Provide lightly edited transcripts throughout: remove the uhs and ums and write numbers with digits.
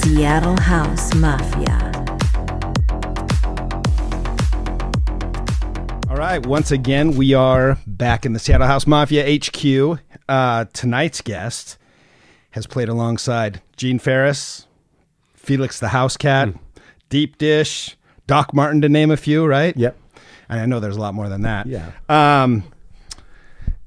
Seattle House Mafia. All right, once again, we are back in the Seattle House Mafia HQ. Tonight's guest has played alongside Gene Ferris, Felix the House Cat, Deep Dish, Doc Martin, to name a few, right? Yep. And I know there's a lot more than that. Yeah.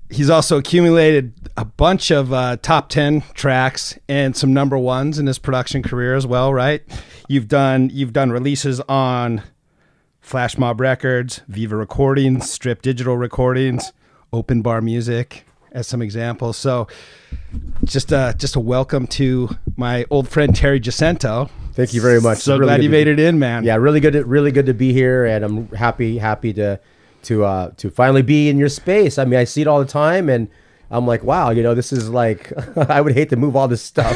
He's also accumulated a bunch of top 10 tracks and some number ones in his production career as well, right? You've done releases on Flash Mob Records, Viva Recordings, Strip Digital Recordings, Open Bar Music, as some examples. So just a welcome to my old friend Terry Jasinto. Thank you very much. So really glad you made it in, man. Yeah, really good to be here, and I'm happy to finally be in your space. I mean, I see it all the time, and I'm like, wow, this is like, I would hate to move all this stuff.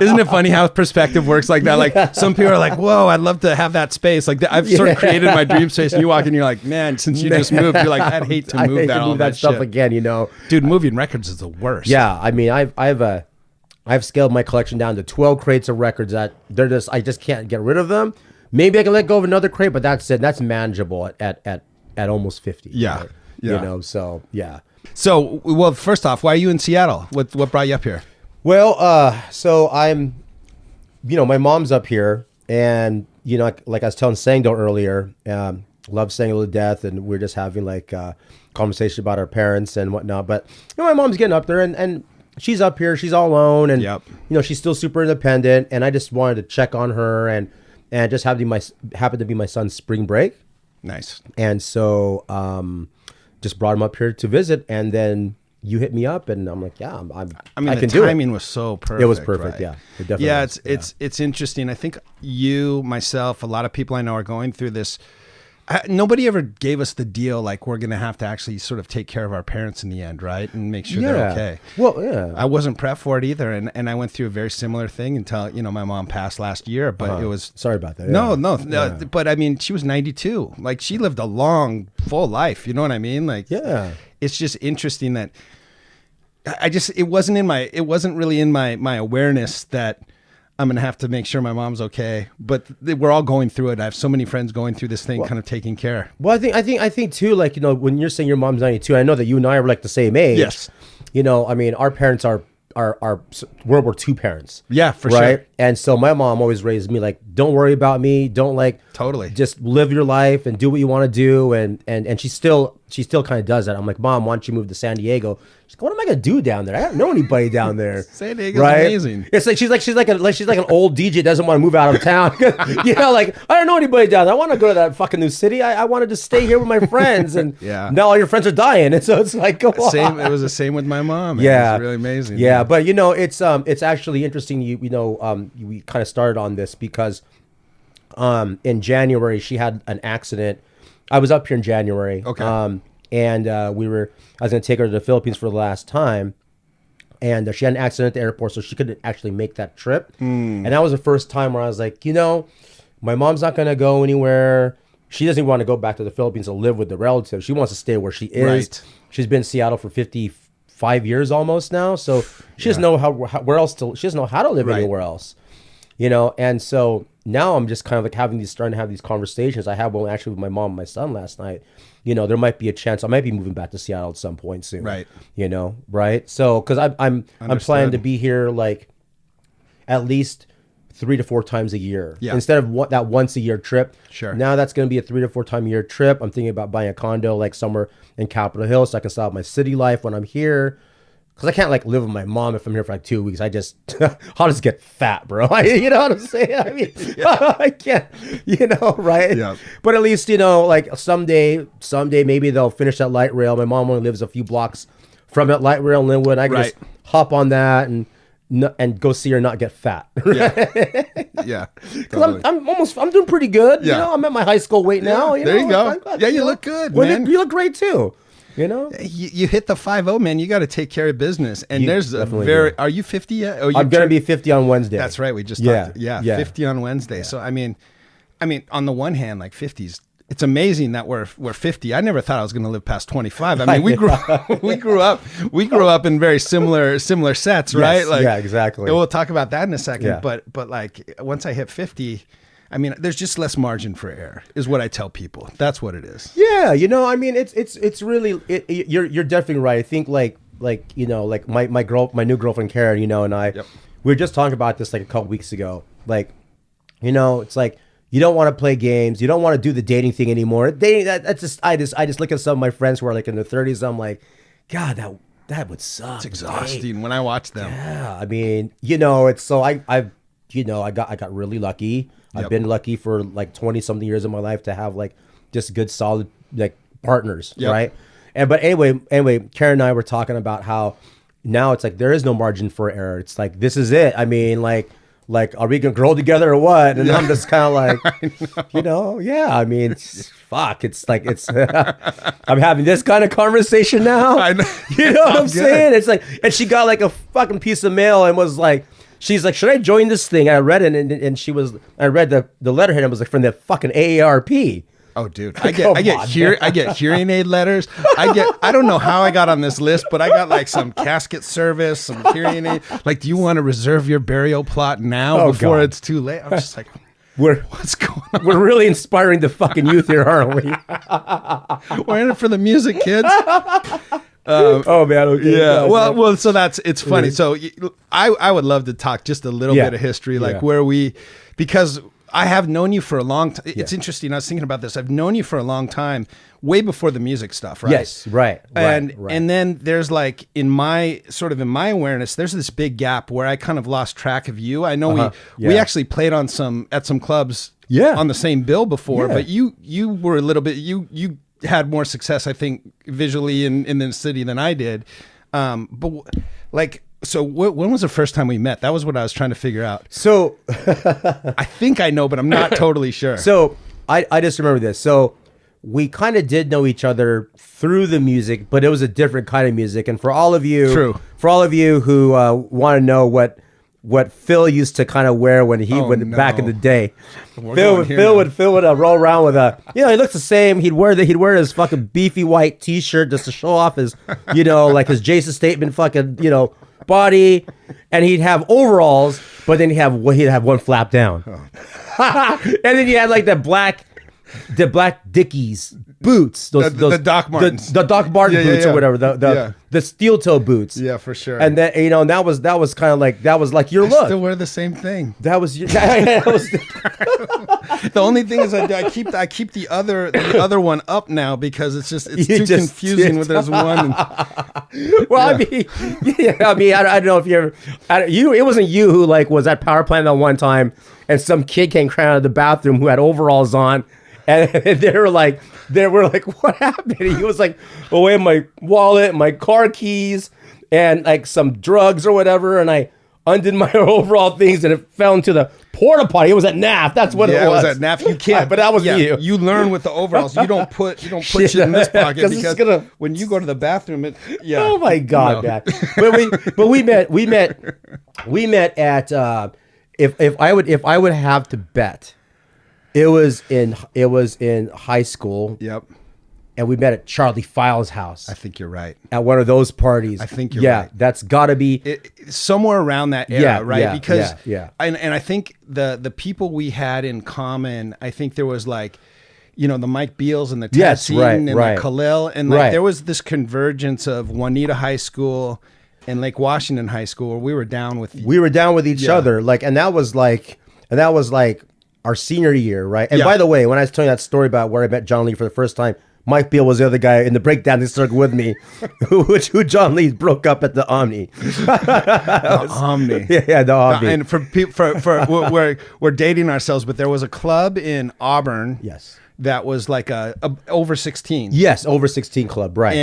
Isn't it funny how perspective works like that? Like some people are like, whoa, I'd love to have that space. Like I've sort of created my dream space, and you walk in, you're like, man, since you just moved, you're like, I'd hate to move that stuff shit again, Dude, moving records is the worst. Yeah, I mean, I've scaled my collection down to 12 crates of records that I just can't get rid of them. Maybe I can let go of another crate, but that's it. That's manageable at almost 50. Yeah. Right? Yeah. So yeah. So, well, first off, why are you in Seattle? What brought you up here? Well, so I'm, my mom's up here, and like I was telling Sangdo earlier, love Sangdo to death, and we're just having like conversation about our parents and whatnot. But my mom's getting up there, and she's up here, she's all alone, and she's still super independent, and I just wanted to check on her, and just happened to be my son's spring break. Nice. And so just brought him up here to visit, and then you hit me up, and I'm like, yeah, I can do it. The timing was so perfect. It was perfect, right? yeah. It definitely was. It's interesting. I think you, myself, a lot of people I know are going through this. Nobody ever gave us the deal like we're going to have to actually sort of take care of our parents in the end, right? And make sure they're okay. Well, yeah. I wasn't prepped for it either, and I went through a very similar thing until, my mom passed last year, but it was... Sorry about that. No, but I mean, she was 92. Like, she lived a long, full life, you know what I mean? Like, yeah. It's just interesting that it wasn't really in my awareness that I'm going to have to make sure my mom's okay, but we're all going through it. I have so many friends going through this thing, kind of taking care. Well, I think too, like, when you're saying your mom's 92, I know that you and I are like the same age. Yes. I mean, our parents are World War II parents. Yeah, for right? sure. And so my mom always raised me like, don't worry about me. Don't totally just live your life and do what you want to do. And she still kind of does that. I'm like, Mom, why don't you move to San Diego? She's like, what am I gonna do down there? I don't know anybody down there. San Diego's amazing. It's like she's like an old DJ that doesn't want to move out of town. Like, I don't know anybody down there. I want to go to that fucking new city. I wanted to stay here with my friends, and now all your friends are dying, and so it's like, go on. It was the same with my mom. Man. Yeah, it was really amazing. Yeah, but it's actually interesting. We kind of started on this because in January she had an accident. I was up here in January. Okay. And I was going to take her to the Philippines for the last time. And she had an accident at the airport, so she couldn't actually make that trip. And that was the first time where I was like, my mom's not going to go anywhere. She doesn't want to go back to the Philippines to live with the relatives. She wants to stay where she is. Right. She's been in Seattle for 55 years almost now. So she doesn't know she doesn't know how to live anywhere else. And so now I'm just kind of like starting to have these conversations. I had one actually with my mom and my son last night. There might be a chance I might be moving back to Seattle at some point soon. Right. Right. So, because I'm planning to be here like at least 3 to 4 times a year instead of that once a year trip. Sure. Now that's going to be a 3 to 4 time a year trip. I'm thinking about buying a condo like somewhere in Capitol Hill so I can start my city life when I'm here. Because I can't like live with my mom if I'm here for like 2 weeks. I'll just get fat, bro. You know what I'm saying? I mean, I can't, right? Yeah. But at least, like someday maybe they'll finish that light rail. My mom only lives a few blocks from that light rail in Linwood. I can just hop on that and go see her not get fat. Yeah. Because I'm doing pretty good. Yeah. I'm at my high school weight now. There you go. You look good, man. You look great too. You hit the 50, man. You got to take care of business. And there's a very. Are you 50 yet? I'm gonna be 50 on Wednesday. That's right. We just talked. Yeah, 50 on Wednesday. Yeah. So I mean, on the one hand, like 50's it's amazing that we're 50. I never thought I was going to live past 25. I mean, we grew up in very similar sets, right? Yes, Like, yeah, exactly. We'll talk about that in a second. Yeah. But like once I hit 50, I mean, there's just less margin for error, is what I tell people. That's what it is. Yeah, I mean, it's really you're definitely right. I think like my new girlfriend Karen, and I, we were just talking about this like a couple weeks ago. Like, it's like, you don't want to play games. You don't want to do the dating thing anymore. Dating, that's just I just look at some of my friends who are like in their 30s. I'm like, God, that would suck. It's exhausting when I watch them. Yeah, I mean, it's so I got really lucky. I've been lucky for like 20 something years of my life to have like just good solid like partners, right? But anyway, Karen and I were talking about how now it's like there is no margin for error. It's like this is it. I mean, like are we gonna grow together or what? And I'm just kind of like, I mean, fuck. It's like I'm having this kind of conversation now. I know. You know what I'm saying? It's like, and she got like a fucking piece of mail and was like, she's like, should I join this thing? I read it and I read the letterhead and it was like from the fucking AARP. Oh, dude, I get hearing aid letters. I don't know how I got on this list, but I got like some casket service, some hearing aid. Like, do you want to reserve your burial plot now before it's too late? I'm just like, what's going on? We're really inspiring the fucking youth here, aren't we? We're in it for the music, kids. Oh man, okay. Yeah. Well. So it's funny. So I would love to talk just a little bit of history, like where because I have known you for a long time. It's interesting. I was thinking about this. I've known you for a long time, way before the music stuff, right? Yes, right. And then there's like in my awareness, there's this big gap where I kind of lost track of you. I know we actually played at some clubs on the same bill before, but you were a little bit you had more success, I think, visually in the city than I did. But like. So when was the first time we met? That was what I was trying to figure out. So I think I know, but I'm not totally sure. So I just remember this. So we kind of did know each other through the music, but it was a different kind of music. And for all of you, who want to know what Phil used to kind of wear when he went back in the day, Phil would roll around with he looks the same. He'd wear his fucking beefy white T-shirt just to show off his like his Jason Statham fucking body, and he'd have overalls, but then he'd have one flap down, and then he had like the black Dickies boots, the Doc Martens, the Doc Marten boots or whatever, the steel toe boots. Yeah, for sure. And then and that was kind of like your look. Still wear the same thing. That was the only thing is I keep the other one up now because it's too confusing with this one. Well, I mean, I don't know if you ever, it wasn't you who like was at power plant that one time, and some kid came crying out of the bathroom who had overalls on. And they were like, what happened? And he was like, oh, I have my wallet, my car keys, and like some drugs or whatever. And I undid my overall things, and it fell into the porta potty. It was at NAF. That's what it was. It was at NAF. You can't. But that was you. You learn with the overalls. You don't put shit in this pocket because when you go to the bathroom, Oh my God, man. But we met at if I would have to bet. It was in high school. Yep. And we met at Charlie Files' house. I think you're right. At one of those parties. I think you're right. That's got to be somewhere around that era, right? Yeah, because and I think the people we had in common, I think there was like, the Mike Beals and the Tatsine and the Khalil, and like there was this convergence of Juanita High School and Lake Washington High School where we were down with each other, like, and that was like our senior year, right? And by the way, when I was telling that story about where I met John Lee for the first time, Mike Beal was the other guy in the breakdown that stuck with me, who John Lee broke up at the Omni. The Omni. Yeah, the Omni. And for we're dating ourselves, but there was a club in Auburn. Yes. That was like a over 16. Yes, over 16 club, right?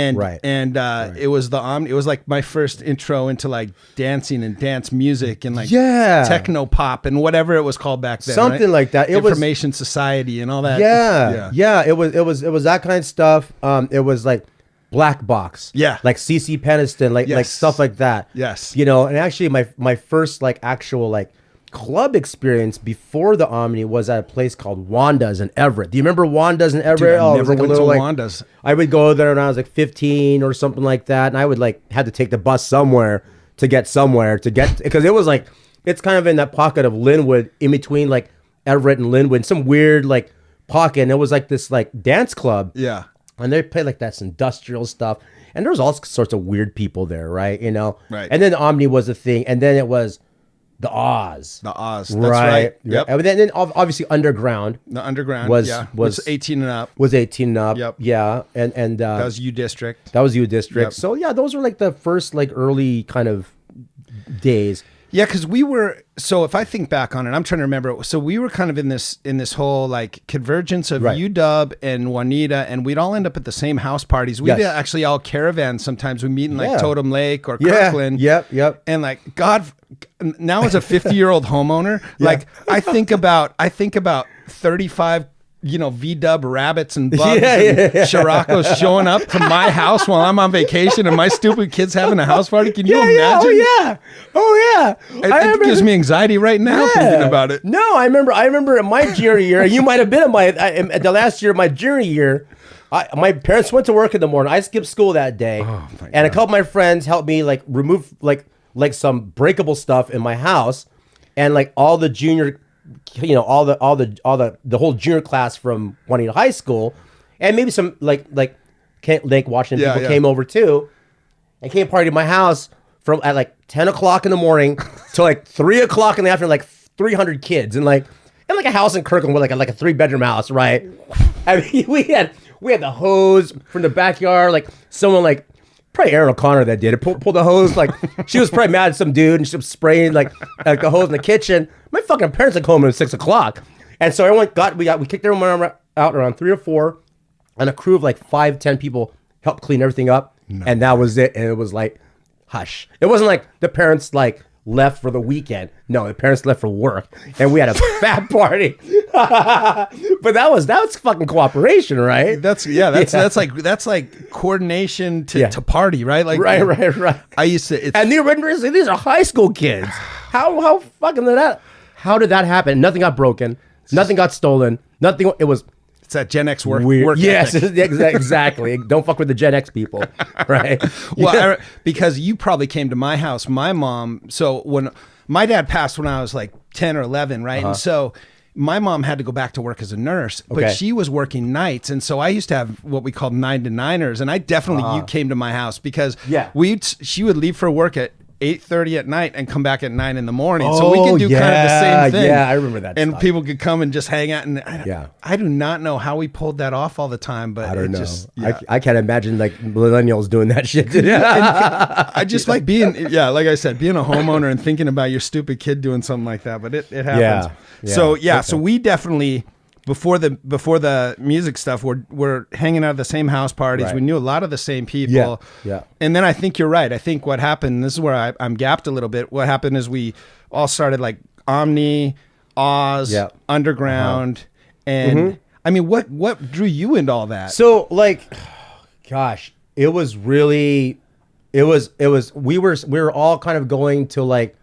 And it was the Omni. It was like my first intro into like dancing and dance music and like techno pop and whatever it was called back then. Something like that. Information Society and all that. Yeah. It was that kind of stuff. It was like Black Box. Yeah. Like CC Peniston, like stuff like that. Yes. And actually my first like actual like club experience before the Omni was at a place called Wanda's in Everett. Do you remember Wanda's in Everett? Dude, I it was never like a went to little, Wanda's. I would go there when I was like 15 or something like that, and I would like had to take the bus somewhere to get because it was like it's kind of in that pocket of Linwood, in between like Everett and Linwood, some weird like pocket, and it was like this like dance club. Yeah. And they played like that's industrial stuff. And there was all sorts of weird people there, right? You know? Right. And then the Omni was a thing. And then it was the Oz. The Oz. That's right. Yep. And then obviously Underground. The Underground was 18 and up. Was 18 and up. Yep. Yeah. And That was U District. That was U District. Yep. So yeah, those were like the first like early kind of days. Yeah, because we were, so if I think back on it, I'm trying to remember. So we were kind of in this whole like convergence of Right. UW and Juanita, and we'd all end up at the same house parties. We'd Yes. actually all caravan. Sometimes we meet in like Yeah. Totem Lake or Yeah. Kirkland. Yep. And like God, now as a 50-year-old homeowner, like I think about 35 V-dub rabbits and bugs and Scirocco's showing up to my house while I'm on vacation and my stupid kids having a house party. Can you imagine? Oh yeah. It gives me anxiety right now thinking about it. No, I remember in my junior year, you might have been at the last year of my junior year. My parents went to work in the morning. I skipped school that day, and a couple of my friends helped me like remove like some breakable stuff in my house, and like all the junior, all the whole junior class from Juanita High School, and maybe some like Kent Lake Washington people came over too, and came party to my house from at like 10 o'clock in the morning to like 3 o'clock in the afternoon, like 300 kids, and like a house in Kirkland with like a 3-bedroom house, right? I mean, we had the hose from the backyard, like someone like probably Aaron O'Connor that did it. Pulled the hose, like she was probably mad at some dude, and she was spraying like the hose in the kitchen. My fucking parents had home at 6 o'clock, and so everyone we kicked everyone out around 3 or 4, and a crew of like 5-10 people helped clean everything up, and that was it. And it was like hush. It wasn't like the parents like left for the weekend. No, the parents left for work, and we had a fat party. But that was fucking cooperation, right? That's like coordination to party, right? Like right. I used to, and these are high school kids. How fucking how did that happen? Nothing got broken. Nothing got stolen. Nothing. It's that Gen X work Yes, ethic. exactly. Don't fuck with the Gen X people, right? Well, because you probably came to my house. My mom, so when my dad passed when I was like 10 or 11, right? And so my mom had to go back to work as a nurse, but she was working nights. And so I used to have what we called 9 to 9ers. And I definitely, you came to my house because she would leave for work at 8:30 at night and come back at 9 in the morning. So we could do kind of the same thing. Yeah, I remember that. And stuff. people could come and just hang out. And I do not know how we pulled that off all the time, but I don't know. I can't imagine like millennials doing that shit. I just like being, like I said, being a homeowner and thinking about your stupid kid doing something like that. But it happens. Yeah. So we definitely, before the music stuff, we're hanging out at the same house parties. Right. We knew a lot of the same people. Yeah. And then I think you're right. I think what happened, this is where I'm gapped a little bit. What happened is we all started like Omni, Oz, Underground, and I mean, what drew you into all that? So like, gosh, it was really, we were all kind of going to like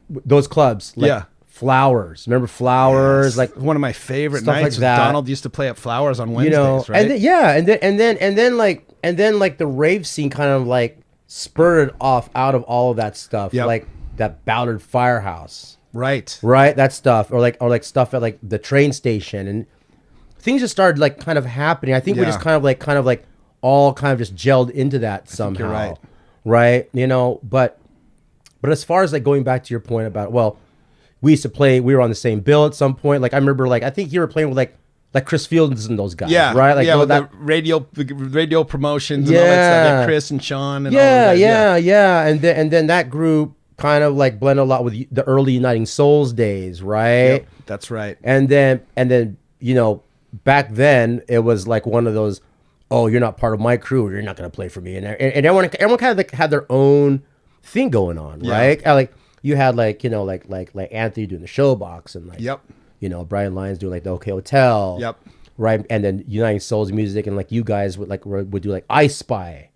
those clubs. Like, Flowers. Remember Flowers? Yes. Like one of my favorite stuff nights like was that. Donald used to play at Flowers on Wednesdays, right? And then like the rave scene kind of like spurted off out of all of that stuff. Like that Ballard Firehouse. Right. That stuff. Or like stuff at like the train station, and things just started like kind of happening. I think we just kind of like all kind of just gelled into that somehow. You're right. Right? But as far as like going back to your point about, well, we used to play. We were on the same bill at some point. Like I remember, like I think you were playing with like Chris Fields and those guys. Yeah, right. Like with the radio promotions and all that stuff. Yeah, Chris and Sean. And all of that. And then that group kind of like blended a lot with the early Uniting Souls days, right? Yep, that's right. And then back then it was like one of those, oh, you're not part of my crew, or you're not going to play for me, and everyone kind of like had their own thing going on, right? Like. You had like like Anthony doing the Showbox, and like Brian Lyons doing like the OK Hotel, right? And then Uniting Souls music, and like you guys would do like I Spy,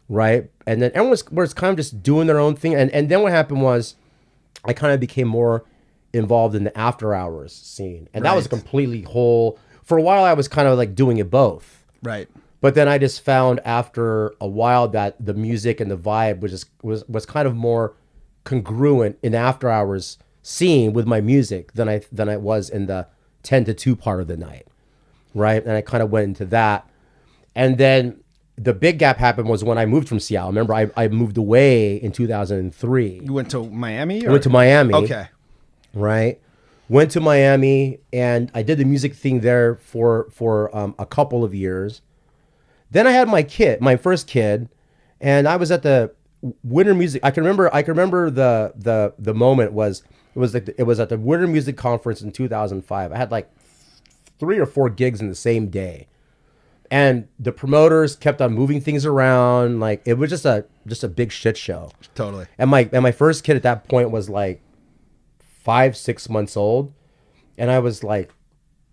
right? And then everyone was kind of just doing their own thing, and then what happened was, I kind of became more involved in the after hours scene. And that was a completely whole, for a while I was kind of like doing it both. Right. But then I just found after a while that the music and the vibe was kind of more congruent in after hours scene with my music than I was in the 10 to 2 part of the night. Right. And I kind of went into that. And then the big gap happened was when I moved from Seattle. Remember, I moved away in 2003. You went to Miami? I went to Miami. Okay. Right. Went to Miami and I did the music thing there for a couple of years. Then I had my first kid, and I was at the Winter Music. I can remember the moment it was at the Winter Music Conference in 2005. I had like 3 or 4 gigs in the same day. And the promoters kept on moving things around. Like it was just a big shit show. Totally. And my first kid at that point was like 5-6 months old, and I was like,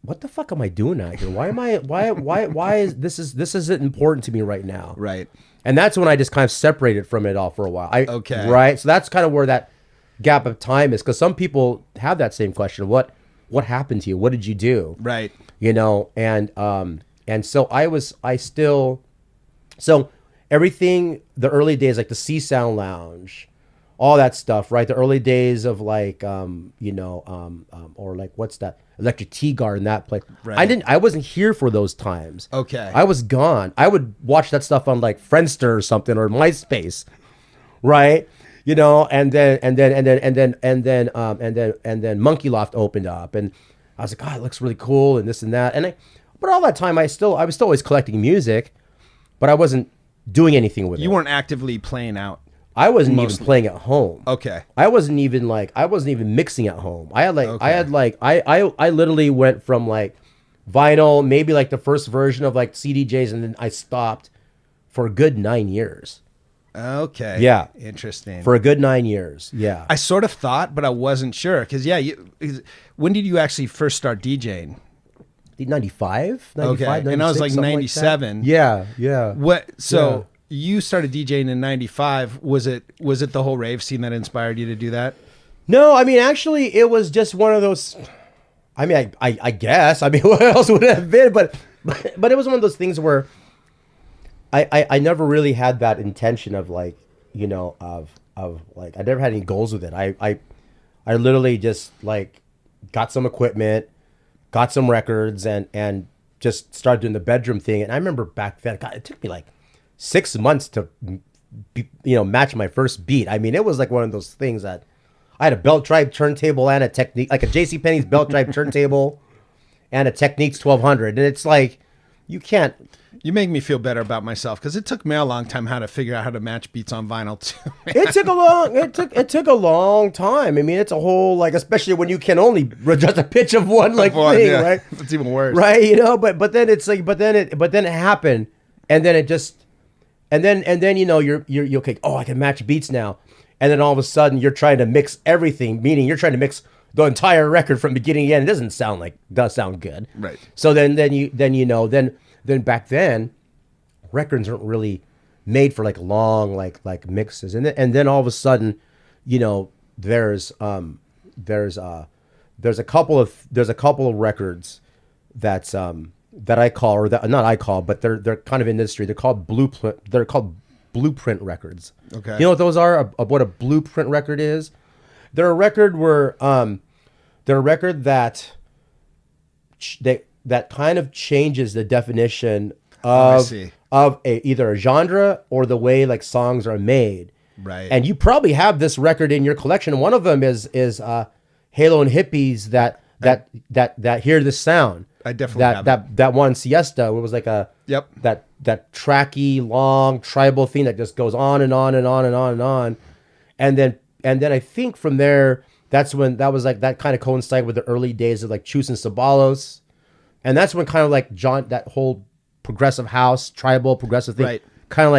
"What the fuck am I doing out here? Why is this isn't important to me right now?" Right. And that's when I just kind of separated from it all for a while. Okay. Right. So that's kind of where that gap of time is, because some people have that same question: What happened to you? What did you do? Right. And so so everything, the early days, like the C Sound Lounge, all that stuff, right? The early days of like, or like, what's that? Electric Tea Garden, that place. Right. I wasn't here for those times. Okay. I was gone. I would watch that stuff on like Friendster or something, or MySpace, right? And then Monkey Loft opened up, and I was like, God, it looks really cool, and this and that. But all that time, I was still always collecting music, but I wasn't doing anything with it. You weren't actively playing out. I wasn't even playing at home. Okay. I wasn't even mixing at home. I literally went from like vinyl, maybe like the first version of like CDJs, and then I stopped for a good 9 years. Okay. Yeah. Interesting. For a good 9 years. Yeah. I sort of thought, but I wasn't sure. Because, when did you actually first start DJing? 95? Okay. 96, and I was like something 97. Like yeah. Yeah. What? So you started DJing in 95. Was it the whole rave scene that inspired you to do that? No, I mean, actually, it was just one of those. I mean, I guess. I mean, what else would it have been? But it was one of those things where I never really had that intention of like, of like, I never had any goals with it. I literally just like got some equipment, got some records, and just started doing the bedroom thing. And I remember back then, God, it took me like 6 months to, match my first beat. I mean, it was like one of those things that I had a Belt Tribe turntable and a Technique, like a JCPenney's Belt Tribe turntable and a Techniques 1200. And it's like, you can't. You make me feel better about myself, because it took me a long time how to figure out how to match beats on vinyl too. It took a long time. I mean, it's a whole, like, especially when you can only adjust the pitch of one thing, yeah. right? It's even worse, right? But then it's like, but then it happened, and then it just, and then you're okay. Oh, I can match beats now, and then all of a sudden you're trying to mix everything, meaning you're trying to mix the entire record from beginning to end. It doesn't sound good, right? So then back then, records aren't really made for like long like mixes, and then all of a sudden, there's a couple of records that I call, or that not I call, but they're kind of in industry. They're called blueprint. They're called blueprint records. Okay. You know what those are? What a blueprint record is? They're a record that kind of changes the definition of either a genre or the way like songs are made. Right. And you probably have this record in your collection. One of them is Halo and Hippies that hear the sound. I definitely have that one Siesta. It was like that tracky long tribal thing that just goes on and on and on and on and on, and then I think from there that kind of coincided with the early days of like Chus and Sabalos, and that's when kind of like that whole progressive house, tribal progressive thing, kind of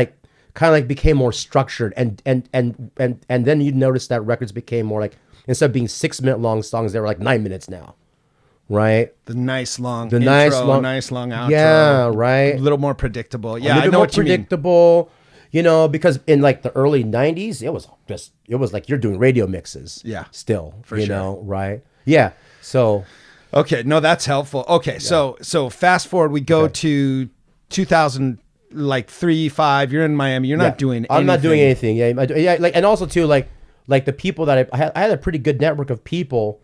like became more structured, and then you notice that records became more like, instead of being 6 minute long songs, they were like 9 minutes now. Right, the nice long intro, nice long outro. Yeah, right. A little more predictable. Yeah, I know what you mean. You know, because in like the early 90s, it was like you're doing radio mixes. Yeah. Still, For you sure. know, right? Yeah. So, Okay, no, that's helpful. Okay, so fast forward, we go to 2000, like 3, 5. You're in Miami. You're not doing. I'm not doing anything. Yeah, like, and also too, like the people that I had a pretty good network of people,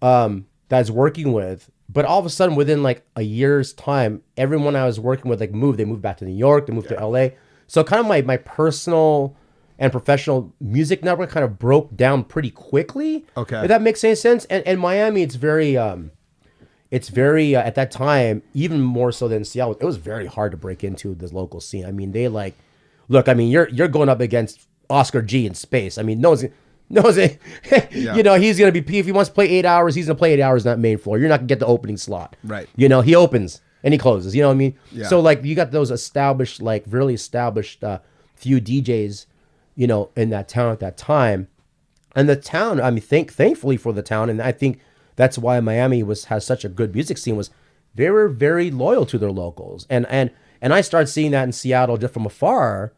that I was working with. But all of a sudden, within like a year's time, everyone I was working with like moved. They moved back to New York. They moved to LA. So kind of my personal and professional music network kind of broke down pretty quickly. Okay, if that makes any sense. And Miami, it's very at that time, even more so than Seattle, it was very hard to break into the local scene. I mean, you're going up against Oscar G in space. I mean, you know, he's going to be, if he wants to play 8 hours, he's going to play 8 hours on that main floor. You're not going to get the opening slot. Right. You know, he opens and he closes, you know what I mean? Yeah. So like you got those established, like really established few DJs, you know, in that town at that time. And the town, I mean, thankfully for the town, and I think that's why Miami has such a good music scene, was they were very loyal to their locals. And I started seeing that in Seattle just from afar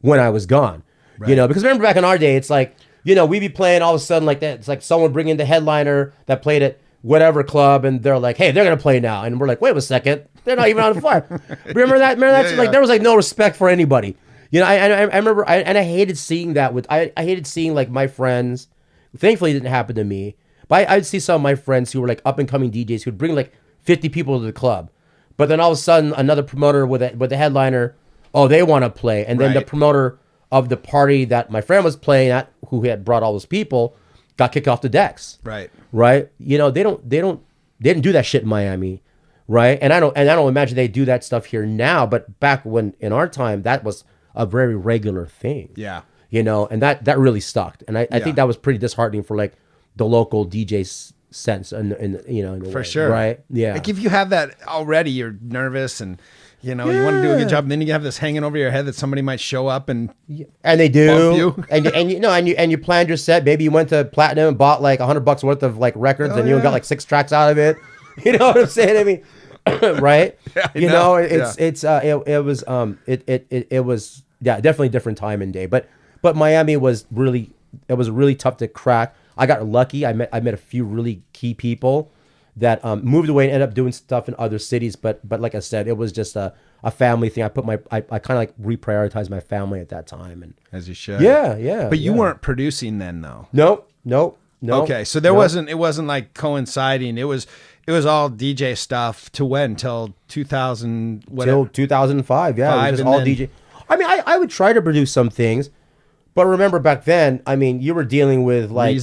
when I was gone. Right. You know, because remember back in our day, it's like, you know, we'd be playing all of a sudden like that. It's like someone bringing the headliner that played at whatever club, and they're like, hey, they're going to play now. And we're like, wait a second. They're not even on the flyer. Remember that? Like, there was like no respect for anybody. You know, I remember, I hated seeing that I hated seeing like my friends. Thankfully, it didn't happen to me. But I'd see some of my friends who were like up and coming DJs who'd bring like 50 people to the club. But then all of a sudden, another promoter with a headliner, they want to play. And then the promoter of the party that my friend was playing at, who had brought all those people, got kicked off the decks. Right. Right. You know, they didn't do that shit in Miami. Right. And I don't imagine they do that stuff here now. But back when in our time, that was a very regular thing. Yeah. You know, and that really stuck. And I think that was pretty disheartening for like the local DJ sense and you know, in a for way, sure. right? Yeah. Like if you have that already, you're nervous and you know, you want to do a good job, and then you have this hanging over your head that somebody might show up and they do. bump you. and you planned your set. Maybe you went to Platinum and bought like $100 worth of like records, and you got like 6 tracks out of it. You know what I'm saying? I mean, right? Yeah, you know, it was definitely a different time and day. But Miami was really tough to crack. I got lucky. I met a few really key people that moved away and ended up doing stuff in other cities. But like I said, it was just a family thing. I kind of like reprioritized my family at that time. And as you should. Yeah. But you weren't producing then, though. Nope. Okay, so it wasn't like coinciding. It was all DJ stuff to when? Till 2000 whatever. Till 2005. Yeah, it was just all DJ. I mean, I would try to produce some things, but remember back then, I mean, you were dealing with like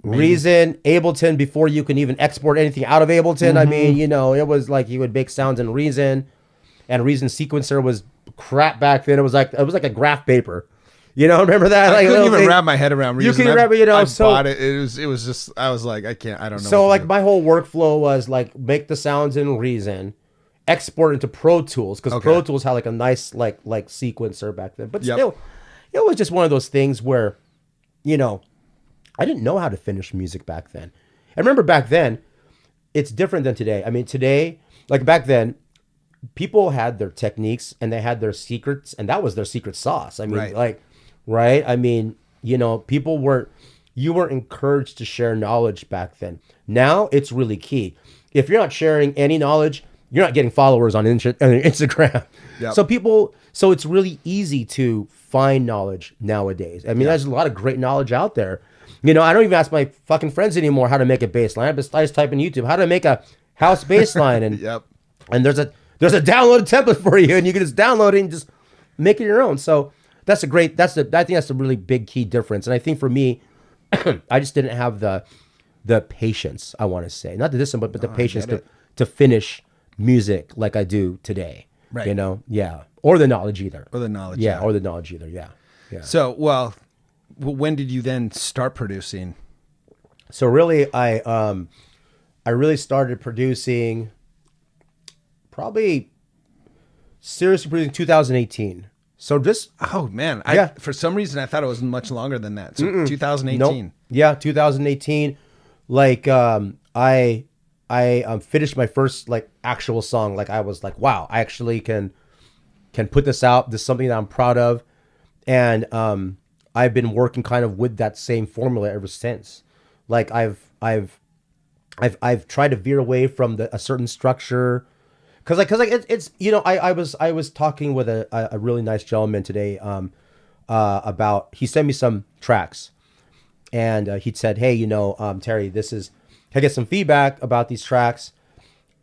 Reason, Ableton before you can even export anything out of Ableton. I mean, you know, it was like you would make sounds in Reason, and Reason sequencer was crap back then. It was like a graph paper. You know, remember that? I couldn't even wrap my head around Reason. You couldn't wrap it, you know. I so bought it. It was just, I was like, I don't know. So like my whole workflow was like make the sounds in Reason, export into Pro Tools, because Pro Tools had like a nice like sequencer back then. But still, it was just one of those things where, you know, I didn't know how to finish music back then. I remember back then, it's different than today. I mean, today, like back then, people had their techniques and they had their secrets, and that was their secret sauce. I mean, right? I mean, you know, you weren't encouraged to share knowledge back then. Now it's really key. If you're not sharing any knowledge, you're not getting followers on Instagram. Yep. So it's really easy to find knowledge nowadays. I mean, there's a lot of great knowledge out there. You know, I don't even ask my fucking friends anymore how to make a bass line. I just type in YouTube how to make a house bass line, and and there's a downloaded template for you, and you can just download it and just make it your own. So I think that's a really big key difference. And I think for me, I just didn't have the patience, I want to say, not the discipline, but the patience to finish music like I do today. Right. You know, or the knowledge either. Or the knowledge. Or the knowledge either. Yeah. So, well, when did you then start producing? So really, I really started producing probably seriously producing 2018. So just for some reason I thought it was much longer than that. So 2018. Nope. Yeah, 2018. Like I finished my first like actual song. Like I was like, wow, I actually can can put this out. This is something that I'm proud of. And I've been working kind of with that same formula ever since. Like I've tried to veer away from a certain structure. Cause it's I was talking with a really nice gentleman today about, he sent me some tracks, and he said, hey, Terry, I get some feedback about these tracks.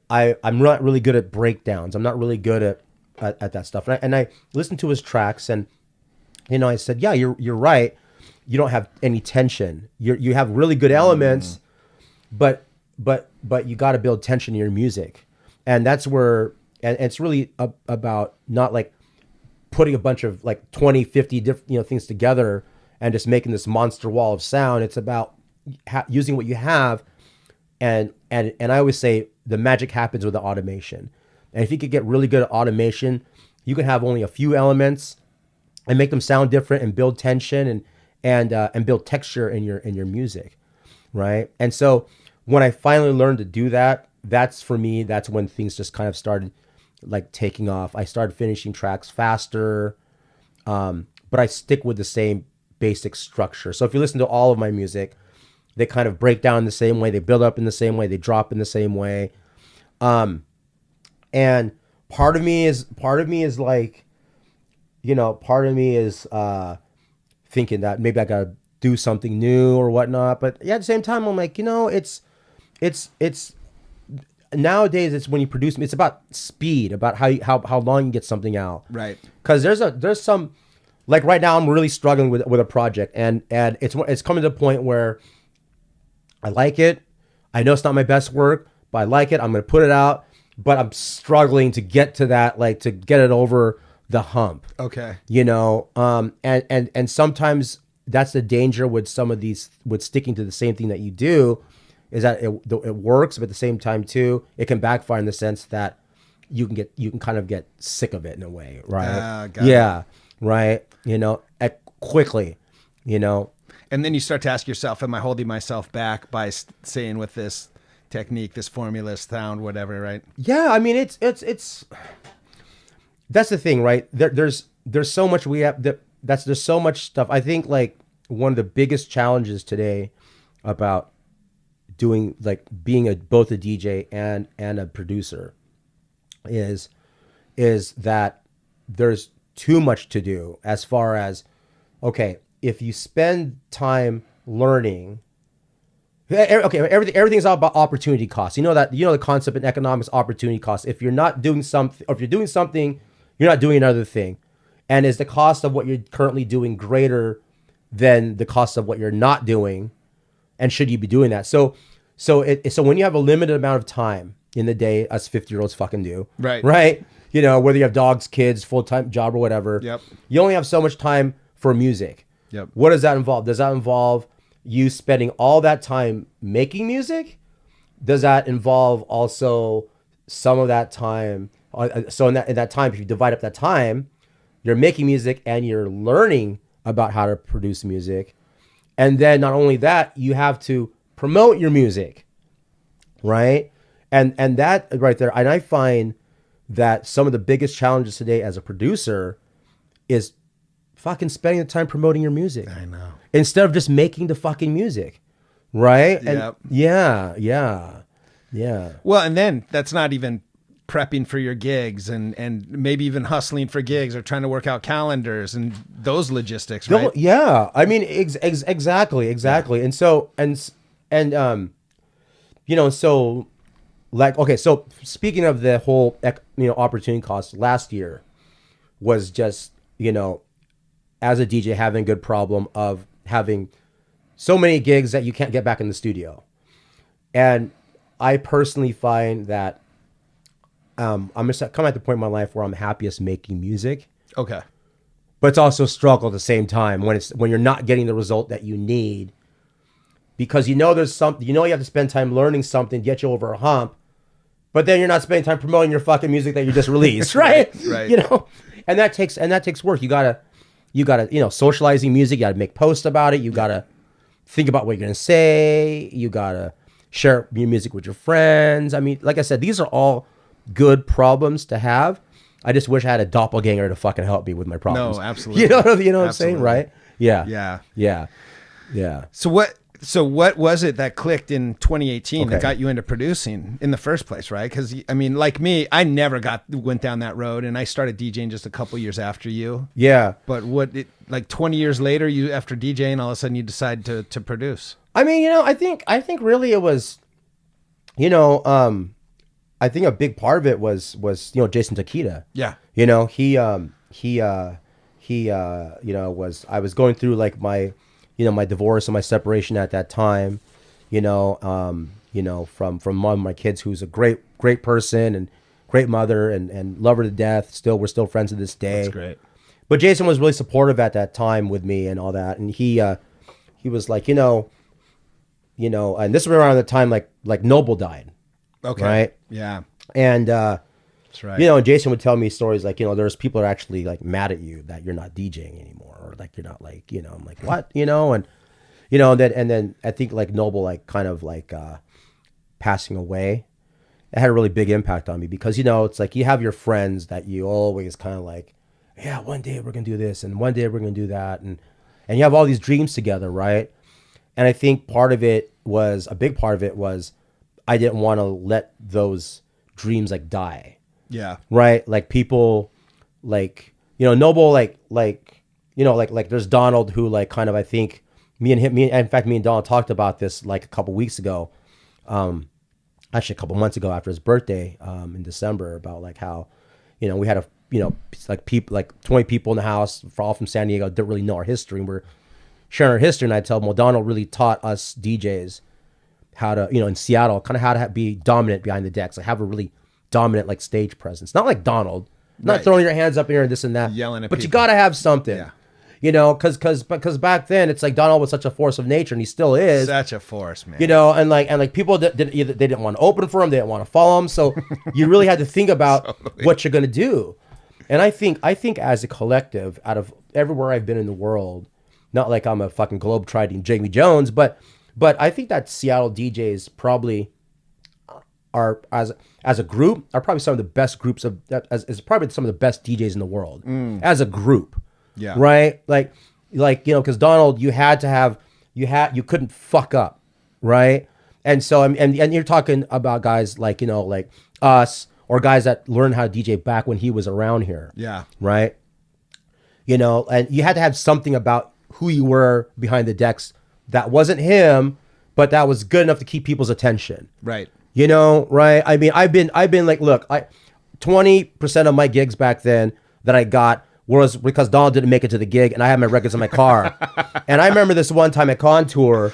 I'm not really good at breakdowns. I'm not really good at that stuff. And I listened to his tracks, and I said, yeah, you're right. You don't have any tension. You have really good elements, but you got to build tension in your music. And that's where, and it's really about not like putting a bunch of like 20, 50 different, things together and just making this monster wall of sound. It's about using what you have. And I always say the magic happens with the automation. And if you could get really good at automation, you can have only a few elements and make them sound different and build tension and build texture in your music. Right. And so when I finally learned to do that, that's when things just kind of started like taking off. I started finishing tracks faster, but I stick with the same basic structure. So if you listen to all of my music, they kind of break down in the same way, they build up in the same way, they drop in the same way. And part of me is like, thinking that maybe I gotta do something new or whatnot. But yeah, at the same time, I'm like, it's nowadays it's when you produce, it's about speed, about how long you get something out. Right. Because there's some, like right now I'm really struggling with a project, and it's coming to the point where I like it. I know it's not my best work, but I like it. I'm gonna put it out, but I'm struggling to get to that, like to get it over the hump. Okay. And sometimes that's the danger with some of these, with sticking to the same thing that you do, is that it works, but at the same time too, it can backfire in the sense that you can kind of get sick of it in a way, right? Got it. Right. Quickly, And then you start to ask yourself, am I holding myself back by saying with this technique, this formula, sound, whatever, right? Yeah, I mean, it's that's the thing, right? There's so much there's so much stuff. I think like one of the biggest challenges today about being both a DJ and a producer is that there's too much to do, as far as, okay, if you spend time learning, okay, everything's all about opportunity cost. The concept in economics, opportunity cost. If you're not doing something, or if you're doing something, you're not doing another thing. And is the cost of what you're currently doing greater than the cost of what you're not doing? And should you be doing that? So when you have a limited amount of time in the day, us 50-year-olds fucking do. Right. Whether you have dogs, kids, full-time job or whatever. Yep. You only have so much time for music. Yep. What does that involve? Does that involve you spending all that time making music? Does that involve also some of that time? So in that time, if you divide up that time, you're making music and you're learning about how to produce music. And then not only that, you have to promote your music, right? And that right there, and I find that some of the biggest challenges today as a producer is fucking spending the time promoting your music. I know. Instead of just making the fucking music, right? Yep. And yeah. Well, and then that's not even prepping for your gigs and maybe even hustling for gigs or trying to work out calendars and those logistics, right? Yeah. I mean, exactly. Yeah. And so, so like, okay, so speaking of the whole, opportunity cost, last year was just, as a DJ, having a good problem of having so many gigs that you can't get back in the studio. And I personally find that I'm just coming at the point in my life where I'm happiest making music. Okay. But it's also a struggle at the same time when you're not getting the result that you need, because there's something, you have to spend time learning something to get you over a hump, but then you're not spending time promoting your fucking music that you just released, right? Right. And that takes work. You gotta socializing music, you gotta make posts about it, you gotta think about what you're gonna say, you gotta share your music with your friends. I mean, like I said, these are all good problems to have, I just wish I had a doppelganger to fucking help me with my problems. No, absolutely. You know what I'm saying, Absolutely. right? Yeah. Yeah. Yeah. Yeah. So what was it that clicked in 2018 that Okay. got you into producing in the first place, right? Because I mean, like me, I never went down that road, and I started DJing just a couple years after you. Yeah. But like 20 years later, you after DJing, all of a sudden you decide to produce. I mean, I think really it was, I think a big part of it was Jason Takita. Yeah. He I was going through like my my divorce and my separation at that time, from mom of my kids, who's a great person and great mother and love her to death. We're still friends to this day. That's great. But Jason was really supportive at that time with me and all that. And he was like, and this was around the time like Noble died. Okay. Right. Yeah. And, That's right. and Jason would tell me stories like, there's people that are actually like mad at you that you're not DJing anymore, or like, you're not like, I'm like, what, and then I think like Noble, like kind of like, passing away, it had a really big impact on me because, it's like you have your friends that you always kind of like, yeah, one day we're going to do this and one day we're going to do that. And you have all these dreams together. Right. And I think a big part of it was I didn't want to let those dreams like die. Yeah. Right. Like people like, Noble, like there's Donald who like kind of, I think me and Donald talked about this like a couple weeks ago. Actually a couple months ago after his birthday, in December, about like how, we had like people, like 20 people in the house all from San Diego, didn't really know our history. And we're sharing our history. And I tell them, well, Donald really taught us DJs how to, in Seattle, kind of how to be dominant behind the decks, like have a really dominant like stage presence. Not like Donald, not Right. throwing your hands up in here and this and that, Yelling at but you people. got to have something, Yeah. because back then it's like Donald was such a force of nature, and he still is. Such a force, man. And like people didn't want to open for him, they didn't want to follow him, so you really had to think about what you're gonna do. And I think as a collective, out of everywhere I've been in the world, not like I'm a fucking globe-trotting Jamie Jones, but I think that Seattle DJs probably are as a group are probably some of the best groups as probably some of the best DJs in the world as a group. Yeah. Right. Like because Donald, you couldn't fuck up. Right. And so and you're talking about guys like like us, or guys that learned how to DJ back when he was around here. Yeah. Right. And you had to have something about who you were behind the decks that wasn't him, but that was good enough to keep people's attention. Right. Right? I mean, I've been like, look, 20% of my gigs back then that I got was because Donald didn't make it to the gig, and I had my records in my car. And I remember this one time at Contour,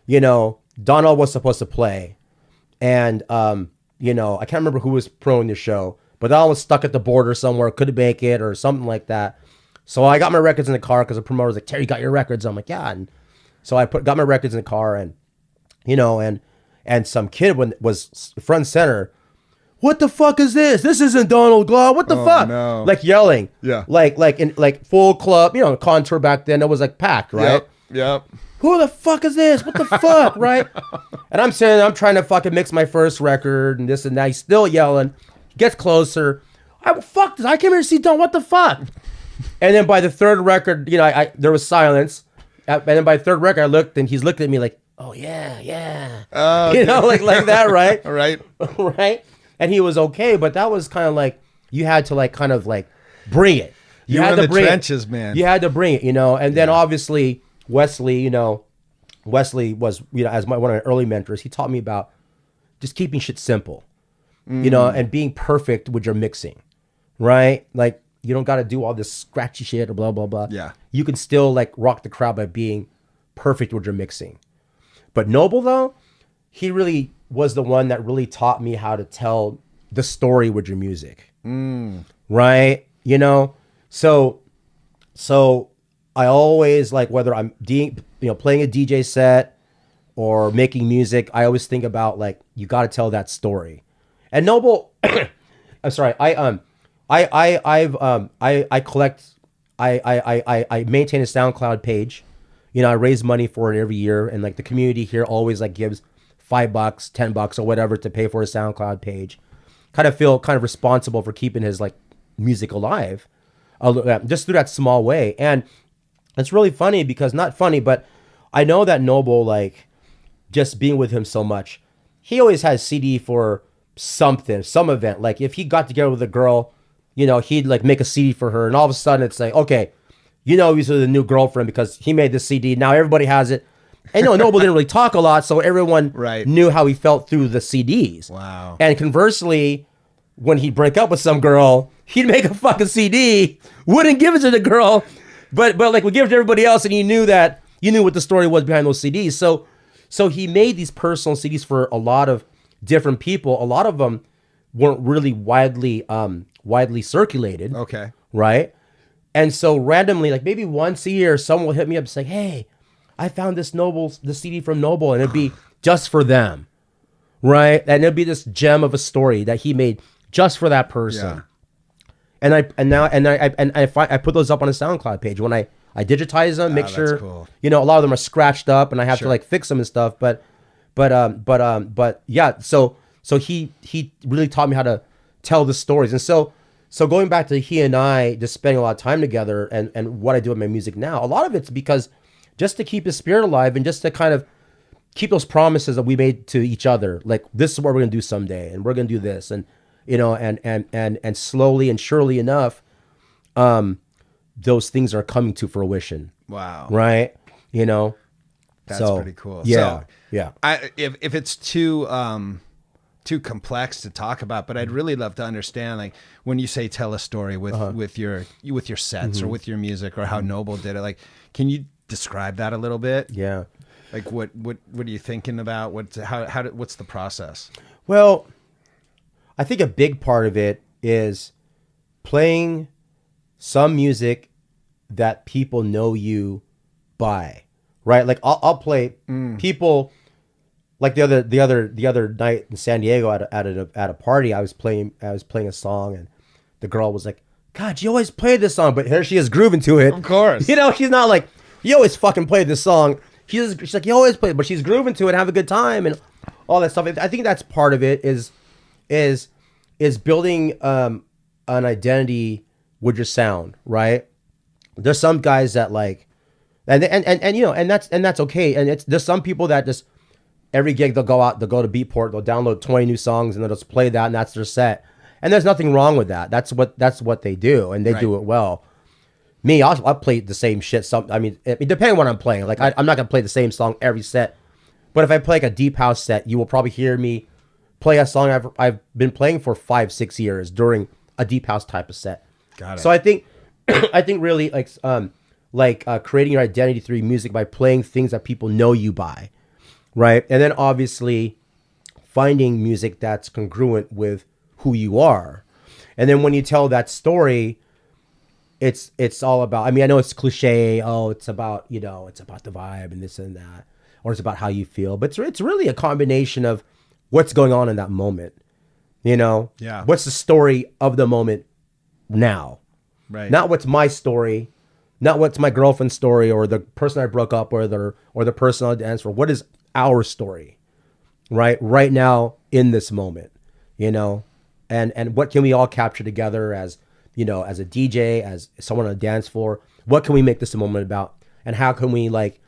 Donald was supposed to play, and I can't remember who was promoting the show, but Donald was stuck at the border somewhere, couldn't make it or something like that. So I got my records in the car because the promoter was like, "Terry, you got your records?" I'm like, "Yeah." And so I got my records in the car, and and some kid was front and center. What the fuck is this? This isn't Donald Glaw. What the fuck? No. Like yelling. Yeah. Like in like full club, Contour back then, it was like packed, right? Yep. Who the fuck is this? What the fuck, right? And I'm sitting there, I'm trying to fucking mix my first record and this and that. He's still yelling. He gets closer. Fuck this. I came here to see Don. What the fuck? And then by the third record, there was silence. And then by the third record, I looked and he's looking at me like, oh yeah. Like that, right? All right. Right? And he was okay, but that was kind of like, you had to like kind of like bring it. You had were to in the bring trenches, man. You had to bring it, and then obviously Wesley, Wesley was, as one of my early mentors, he taught me about just keeping shit simple, and being perfect with your mixing, right? Like, you don't got to do all this scratchy shit or blah, blah, blah. Yeah. You can still like rock the crowd by being perfect with your mixing. But Noble, though, he really was the one that really taught me how to tell the story with your music. Right? So I always, like, whether I'm playing a DJ set or making music, I always think about like, you got to tell that story. And Noble, I'm sorry, I maintain a SoundCloud page. I raise money for it every year, and like the community here always like gives $5, $10 or whatever to pay for a SoundCloud page. Kind of feel kind of responsible for keeping his like music alive, just through that small way. And it's really funny because, not funny, but I know that Noble, like, just being with him so much, he always has CD for something, some event. Like if he got together with a girl, you know, he'd like make a CD for her, and all of a sudden it's like, okay, you know, he's with a new girlfriend because he made this CD. Now everybody has it. And you know, Noble didn't really talk a lot, so everyone knew how he felt through the CDs. Wow. And conversely, when he'd break up with some girl, he'd make a fucking CD, wouldn't give it to the girl, but like would give it to everybody else, and you knew what the story was behind those CDs. So he made these personal CDs for a lot of different people. A lot of them weren't really widely circulated. Okay. Right? And so randomly, like maybe once a year, someone will hit me up and say, hey, I found the CD from Noble, and it'd be just for them. Right? And it'd be this gem of a story that he made just for that person. Yeah. And I put those up on a SoundCloud page. When I digitize them, make sure, cool. You know, a lot of them are scratched up and I have to like fix them and stuff. But yeah, so he really taught me how to tell the stories. And so going back to he and I just spending a lot of time together and what I do with my music now, a lot of it's because just to keep his spirit alive and just to kind of keep those promises that we made to each other. Like, this is what we're going to do someday, and we're going to do this. And, you know, and slowly and surely enough, those things are coming to fruition. Wow. Right? You know? That's pretty cool. Yeah. So, yeah. If it's too complex to talk about, but I'd really love to understand, like, when you say tell a story with your sets or with your music, or how Noble did it, like, can you describe that a little bit? Yeah. Like, what are you thinking about? What's the process? Well, I think a big part of it is playing some music that people know you by, right? Like I'll play people, like the other night in San Diego at a party, I was playing a song, and the girl was like, God, you always play this song, but here she is grooving to it. Of course. You know, she's not like, you always fucking play this song. She's like, you always play it, but she's grooving to it, have a good time and all that stuff. I think that's part of it is building an identity with your sound, right? There's some guys that like, and you know, and that's okay. And there's some people that just every gig they'll go to Beatport, they'll download 20 new songs and they'll just play that, and that's their set. And there's nothing wrong with that. That's what they do, and they do it well. Me, I'll play the same shit. Depending on what I'm playing. Like I'm not gonna play the same song every set, but if I play like a deep house set, you will probably hear me play a song I've been playing for 5-6 years during a deep house type of set. Got it. So I think really like creating your identity through music by playing things that people know you by, right? And then obviously finding music that's congruent with who you are, and then when you tell that story, it's all about, I mean, I know it's cliche, it's about, you know, it's about the vibe and this and that, or it's about how you feel, but it's really a combination of what's going on in that moment, you know? Yeah. What's the story of the moment now? Right. Not what's my story, not what's my girlfriend's story, or the person I broke up with, or the person I danced for. What is our story, right now in this moment, you know? And what can we all capture together as, you know, as a DJ, as someone on a dance floor? What can we make this a moment about? And how can we like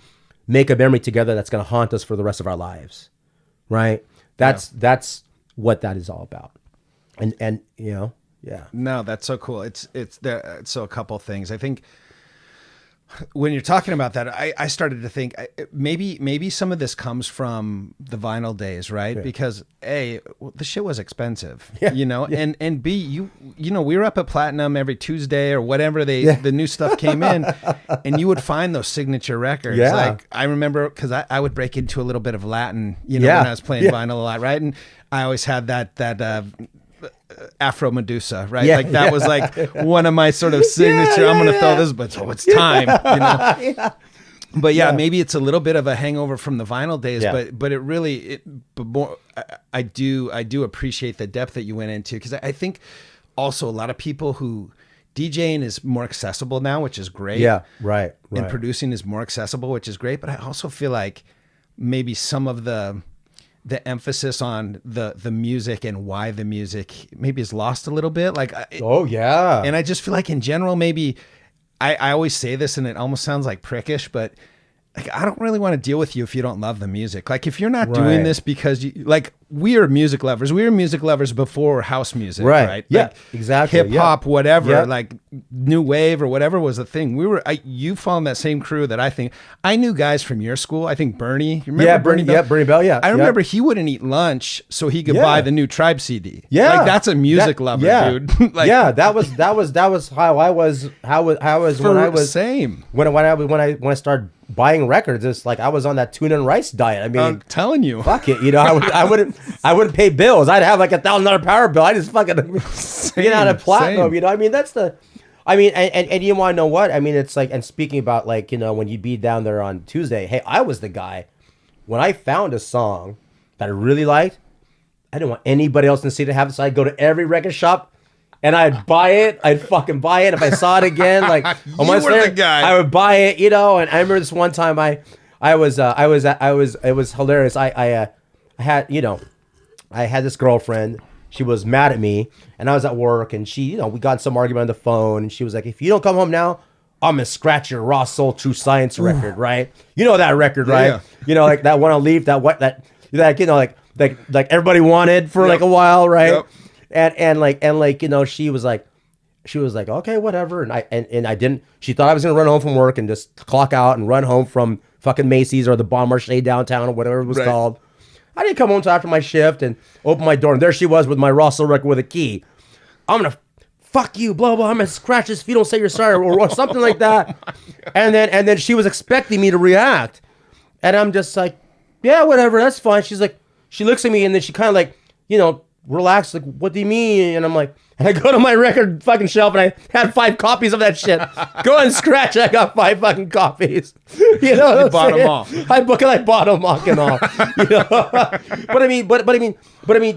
make a memory together that's going to haunt us for the rest of our lives? Right? That's what that is all about. And you know, yeah. No, that's so cool. It's there. So a couple things. I think when you're talking about that, I started to think maybe some of this comes from the vinyl days, right? Yeah. Because A, the shit was expensive, you know, and B, you know, we were up at Platinum every Tuesday or whatever the new stuff came in, and you would find those signature records. Yeah. Like I remember, because I would break into a little bit of Latin, you know, when I was playing vinyl a lot, right? And I always had that Afro Medusa, right? Like that was like one of my sort of signature. I'm gonna throw this, but it's time, you know. But maybe it's a little bit of a hangover from the vinyl days, but it really, but more. I do appreciate the depth that you went into, because I think also a lot of people who DJing is more accessible now, which is great. Yeah, right. And producing is more accessible, which is great. But I also feel like maybe some of the the emphasis on the music and why the music maybe is lost a little bit. Like, Oh yeah. and I just feel like in general, maybe I always say this and it almost sounds like prickish, but like, I don't really want to deal with you if you don't love the music. Like, if you're not doing Right. this because you like, we are music lovers. We were music lovers before house music, Right. right? Yeah, Like, exactly. hip hop, Yeah. whatever, Yeah. like new wave or whatever was the thing. You fall in that same crew that I knew guys from your school. I think Bernie. You remember Yeah, Bernie? Bernie. Yeah, Bernie Bell. Yeah, I yeah. remember he wouldn't eat lunch so he could Yeah. buy the new Tribe CD. Yeah, like that's a music lover, yeah. dude. Like, yeah, that was how I was. How was when I was same. when I started buying records. It's like I was on that tuna and rice diet. I mean, I'm telling you. fuck it, I wouldn't pay bills. I'd have like $1,000 power bill. I just fucking get out of platinum. same. I mean, and you want to know what? I mean, it's like, and speaking about like, when you'd be down there on Tuesday, hey, I was the guy when I found a song that I really liked. I didn't want anybody else in the city to have it, so I'd go to every record shop and I'd buy it. I'd fucking buy it. If I saw it again, like You were the guy. I would buy it, And I remember this one time it was hilarious. I had this girlfriend. She was mad at me, and I was at work, and she, we got in some argument on the phone, and she was like, "If you don't come home now, I'm gonna scratch your Raw Soul True Science record, right? You know that record, right? Yeah. Like that one on Leaf, like everybody wanted for like a while, right? Yep. And she was like, okay, whatever. And I didn't. She thought I was gonna run home from work and just clock out and run home from fucking Macy's or the Bon Marché downtown or whatever it was Right. called. I didn't come home until after my shift and open my door, and there she was with my Russell record with a key. I'm gonna fuck you, blah blah. I'm gonna scratch this if you don't say you're sorry or something like that. And then she was expecting me to react, and I'm just like, yeah, whatever, that's fine. She's like, she looks at me and then she kind of like, relaxed, like, what do you mean? And I'm like, and I go to my record fucking shelf and I had 5 copies of that shit. Go and scratch. I got 5 fucking copies. You bought them all. I bought them all and all. But I mean,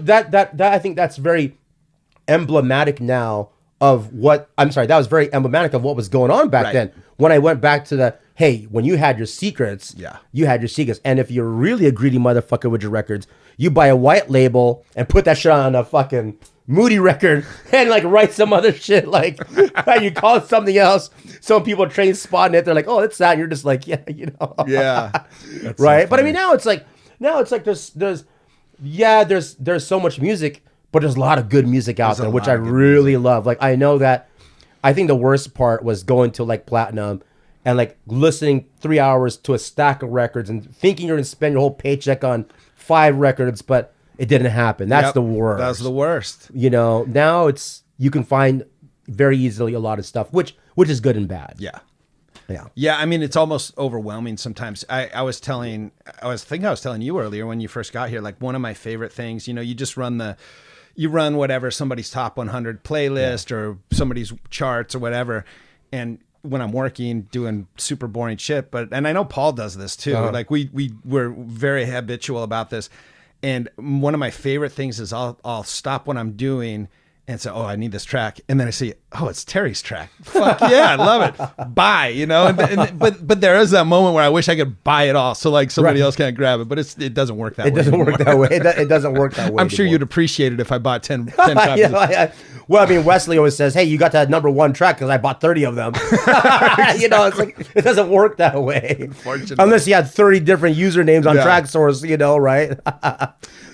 that I think that's very emblematic now of what, I'm sorry, that was very emblematic of what was going on back Right. then. When I went back to when you had your secrets, Yeah. you had your secrets. And if you're really a greedy motherfucker with your records, you buy a white label and put that shit on a fucking Moody record and like write some other shit, like you call it something else. Some people train spotting it. They're like, oh, it's that. And you're just like, yeah, Yeah. That's right. so But I funny. mean, now it's like there's so much music, but there's a lot of good music out There's a there, which lot I of good really love. Like, I know that I think the worst part was going to like platinum and like listening 3 hours to a stack of records and thinking you're gonna spend your whole paycheck on 5 records, but it didn't happen. That's Yep. the worst. That's the worst. Now you can find very easily a lot of stuff, which is good and bad. Yeah. Yeah. Yeah, I mean, it's almost overwhelming sometimes. I was telling you earlier when you first got here, like one of my favorite things, you just run whatever, somebody's top 100 playlist or somebody's charts or whatever. And when I'm working, doing super boring shit, and I know Paul does this too. Uh-huh. Like we're very habitual about this. And one of my favorite things is I'll stop what I'm doing and say, oh, I need this track. And then I see, oh, it's Terry's track. Fuck yeah, I love it. Buy, but there is that moment where I wish I could buy it all so like somebody else can't grab it. But it doesn't work that way. It doesn't anymore. work that way. It doesn't work that way. I'm sure anymore. you'd appreciate it if I bought 10 copies. Yeah, well, I mean, Wesley always says, "Hey, you got that number 1 track because I bought 30 of them." It's like it doesn't work that way. Unfortunately. Unless you had 30 different usernames on Yeah. TrackSource, right?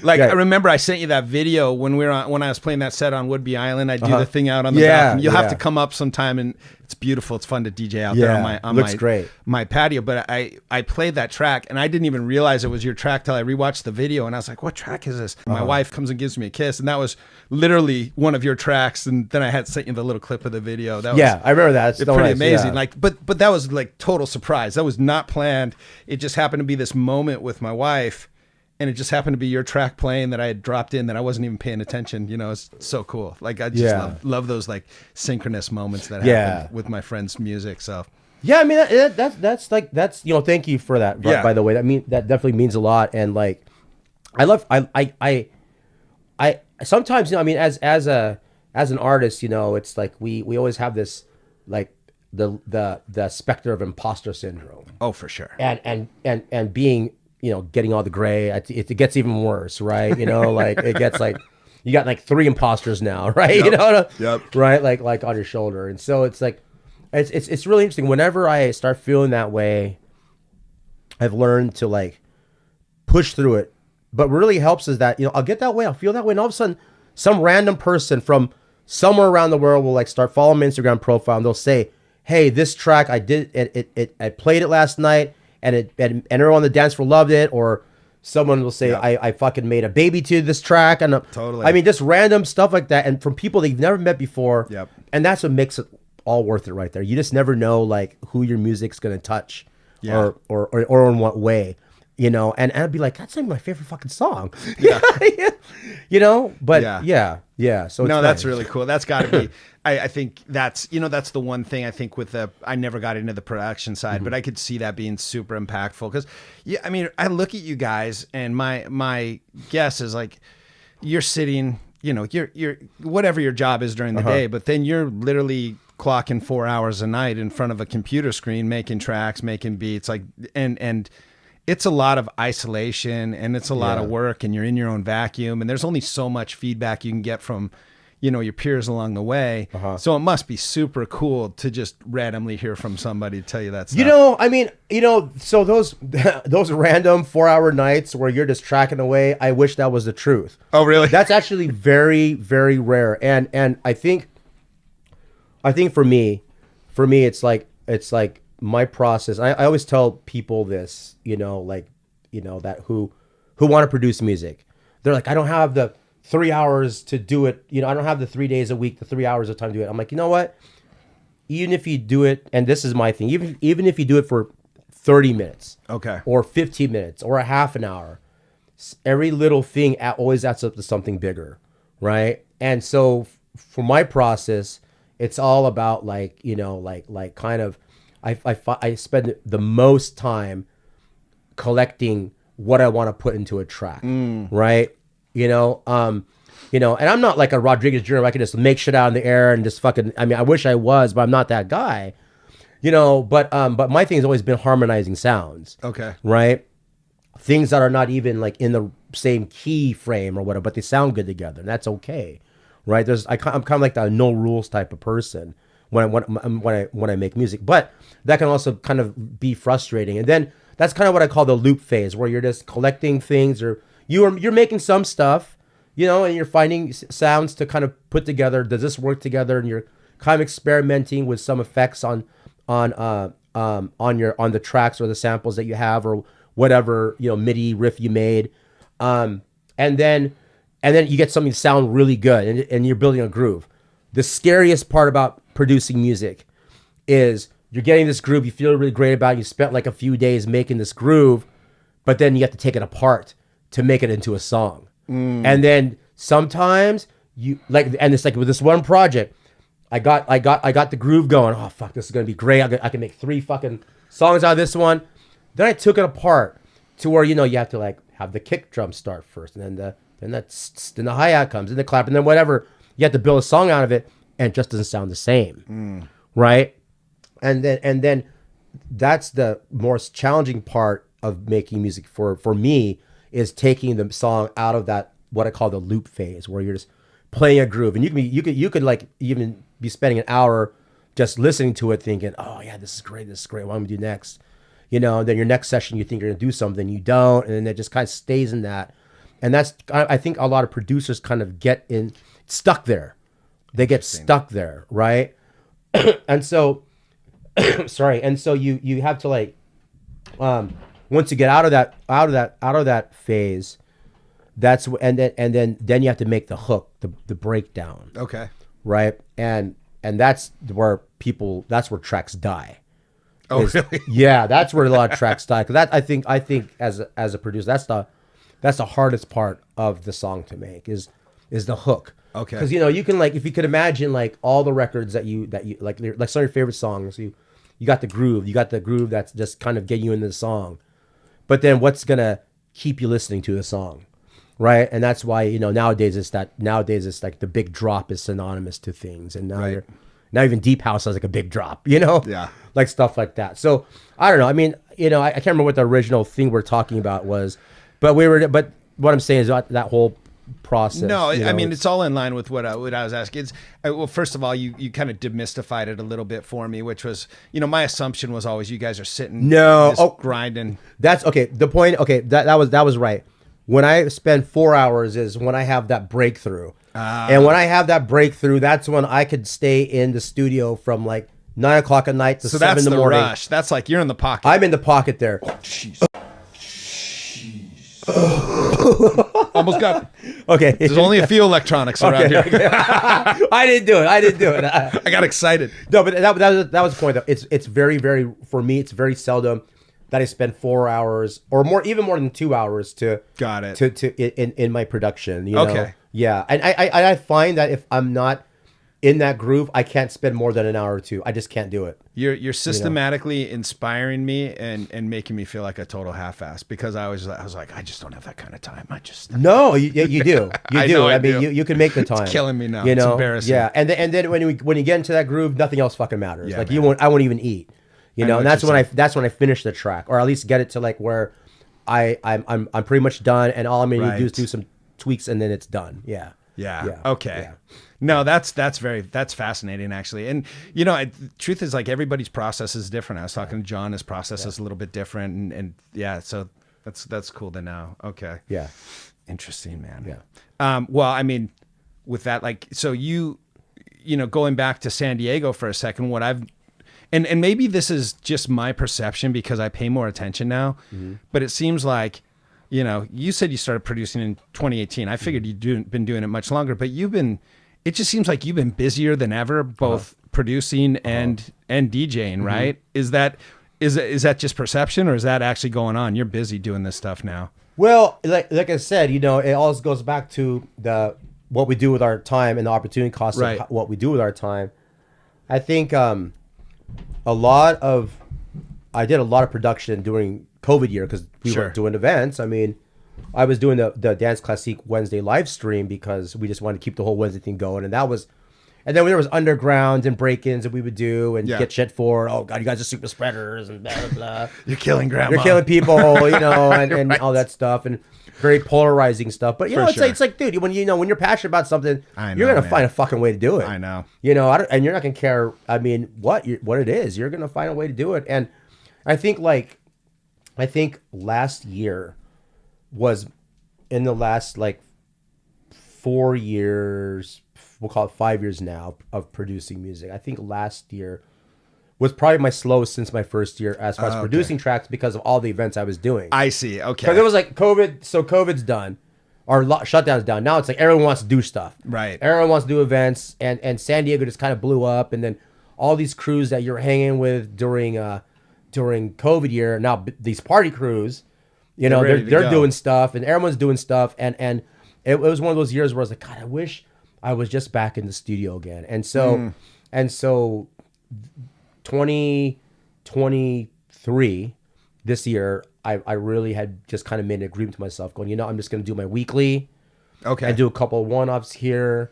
Like, Yeah. I remember I sent you that video when I was playing that set on Woodby Island. I do the thing out on the Yeah, balcony. You'll have yeah. to come up sometime, and it's beautiful. It's fun to DJ out Yeah, there on looks great. my patio. But I played that track, and I didn't even realize it was your track till I rewatched the video, and I was like, "What track is this?" My wife comes and gives me a kiss, and that was literally one of your tracks. And then I had sent you the little clip of the video. That was, I remember that. It's it's so pretty nice, amazing. yeah. Like, but that was like total surprise. That was not planned. It just happened to be this moment with my wife, and it just happened to be your track playing that I had dropped in that I wasn't even paying attention. It's so cool. Like, I just love those like synchronous moments that happen with my friend's music. So Yeah, I mean that's thank you for that. Yeah. By the way, that definitely means a lot. And like, I sometimes as an artist, it's like we always have this like the specter of imposter syndrome. oh, for sure. And being getting all the gray. It gets even worse, right? Like it gets like you got like 3 imposters now, right? Yep. Right, like on your shoulder. And so it's like it's really interesting. Whenever I start feeling that way, I've learned to like push through it. But what really helps is that I'll get that way, I'll feel that way, and all of a sudden some random person from somewhere around the world will like start following my Instagram profile, and they'll say, hey, this track I did it I played it last night, and everyone on the dance floor loved it. Or someone will say, I fucking made a baby to this track. And totally, I mean, just random stuff like that, and from people that you've never met before. Yep. And that's what makes it all worth it right there. You just never know like who your music's gonna touch, or in what way. And I'd be like, that's not my favorite fucking song. Yeah. But yeah. So no, it's that's nice. really cool. That's got to be, I think that's the one thing I think I never got into the production side, but I could see that being super impactful. Cause I mean, I look at you guys and my guess is like, you're sitting, you're whatever your job is during the day, but then you're literally clocking 4 hours a night in front of a computer screen, making tracks, making beats, like, and it's a lot of isolation and it's a lot of work, and you're in your own vacuum, and there's only so much feedback you can get from, your peers along the way. So it must be super cool to just randomly hear from somebody tell you that stuff. I mean, so those random 4-hour nights where you're just tracking away, I wish that was the truth. Oh, really? That's actually very, very rare. And I think for me, it's like my process. I always tell people this, that who want to produce music. They're like, I don't have the 3 hours to do it. I don't have the 3 days a week, the 3 hours of time to do it. I'm like, you know what? Even if you do it, and this is my thing, even if you do it for 30 minutes, okay, or 15 minutes, or a half an hour, every little thing always adds up to something bigger, right? And so for my process, it's all about like, kind of, I spend the most time collecting what I want to put into a track, right? And I'm not like a Rodriguez Jr. I can just make shit out in the air and just fucking. I mean, I wish I was, but I'm not that guy, But my thing has always been harmonizing sounds. Okay. Right. Things that are not even like in the same key frame or whatever, but they sound good together, and that's okay, right? I'm kind of like the no rules type of person when I make music, but that can also kind of be frustrating. And then that's kind of what I call the loop phase, where you're just collecting things, or you're making some stuff, and you're finding sounds to kind of put together. Does this work together? And you're kind of experimenting with some effects on the tracks or the samples that you have, or whatever MIDI riff you made, and then you get something to sound really good, and you're building a groove. The scariest part about producing music is you're getting this groove, you feel really great about it, you spent like a few days making this groove, but then you have to take it apart to make it into a song. And then sometimes and it's like with this one project, I got the groove going. Oh fuck, this is gonna be great. I can make 3 fucking songs out of this one. Then I took it apart to where you have to like have the kick drum start first, and then the hi-hat comes, and the clap, and then whatever. You have to build a song out of it, and it just doesn't sound the same, right? And then that's the most challenging part of making music for me, is taking the song out of that, what I call the loop phase, where you're just playing a groove, and you could like even be spending an hour just listening to it, thinking, oh yeah, this is great, what am I gonna do next? And then your next session, you think you're gonna do something, you don't, and then it just kind of stays in that. And that's, I think a lot of producers kind of get stuck there. They get stuck there, right? And so, sorry. And so you have to like, once you get out of that phase, and then you have to make the hook, the breakdown. Okay. Right. And that's where tracks die. Oh, really? Yeah, that's where a lot of tracks die. Because that I think as a producer, that's the hardest part of the song to make is the hook. Okay. Because you can, like, if you could imagine like all the records that you like some of your favorite songs, you got the groove that's just kind of getting you into the song, but then what's gonna keep you listening to the song, right? And that's why nowadays it's like the big drop is synonymous to things, and now Now even deep house has like a big drop, you know? Yeah. Like stuff like that. So I don't know. I mean, you know, I can't remember what the original thing we're talking about was, but what I'm saying is that whole process. No, you know, I mean, it's all in line with what I was asking. It's, well, first of all, you kind of demystified it a little bit for me, which was, you know, my assumption was always you guys are sitting, grinding. That's okay. The point, okay, that was right. When I spend 4 hours is when I have that breakthrough. And when I have that breakthrough, that's when I could stay in the studio from like 9 o'clock at night to 7 in the morning. Rush. That's like you're in the pocket. I'm in the pocket there. Jeez. Almost got. Okay. There's only a few electronics around here. Okay. I didn't do it. I got excited. No, but that was the point though. It's very, very, for me, it's very seldom that I spend 4 hours or more, even more than 2 hours to in my production. You know? Okay. Yeah, and I find that if I'm not in that groove, I can't spend more than an hour or two. I just can't do it. You're systematically inspiring me and making me feel like a total half-ass because I was like, I just don't have that kind of time. No, you do. You do. I mean, you can make the time. It's killing me now. You know? It's embarrassing. Yeah, and then when you get into that groove, nothing else fucking matters. Yeah, like man. I won't even eat. You know, and that's when I finish the track, or at least get it to like where I'm pretty much done, and all I'm gonna do is do some tweaks, and then it's done. Yeah. Yeah. Okay. Yeah. No, that's fascinating actually. And you know, truth is like everybody's process is different. I was talking to John, his process is a little bit different and yeah, so that's cool to know. Okay. Yeah. Interesting, man. Yeah. Well, I mean, with that, like, so you know, going back to San Diego for a second, what I've and maybe this is just my perception because I pay more attention now, but it seems like, you know, you said you started producing in 2018. I figured you'd been doing it much longer, but it just seems like you've been busier than ever, both producing and DJing, right? Is that just perception or is that actually going on? You're busy doing this stuff now. Well, like I said, you know, it all goes back to what we do with our time and the opportunity cost of what we do with our time. I think I did a lot of production during COVID year because we were doing events. I mean, I was doing the Dance Classique Wednesday live stream because we just wanted to keep the whole Wednesday thing going. And then there was undergrounds and break-ins that we would do and get shit for. Oh God, you guys are super spreaders and blah, blah, blah. You're killing grandma. You're killing people, you know, and all that stuff and very polarizing stuff. But you know, it's like, dude, when you're passionate about something, you're gonna find a fucking way to do it. I know. You know, and you're not gonna care. I mean, what it is, you're gonna find a way to do it. And I think last year was in the last like 4 years, we'll call it 5 years now of producing music. I think last year was probably my slowest since my first year as far as producing tracks because of all the events I was doing. I see. Okay. Because it was like COVID, so COVID's done. Our shutdown's done. Now it's like everyone wants to do stuff. Right. Everyone wants to do events, and San Diego just kind of blew up, and then all these crews that you're hanging with during COVID year, now these party crews, you know, they're doing stuff, and everyone's doing stuff, and it was one of those years where I was like, God, I wish I was just back in the studio again. And so 2023, this year, I really had just kind of made an agreement to myself going, you know, I'm just going to do my weekly and do a couple of one-offs here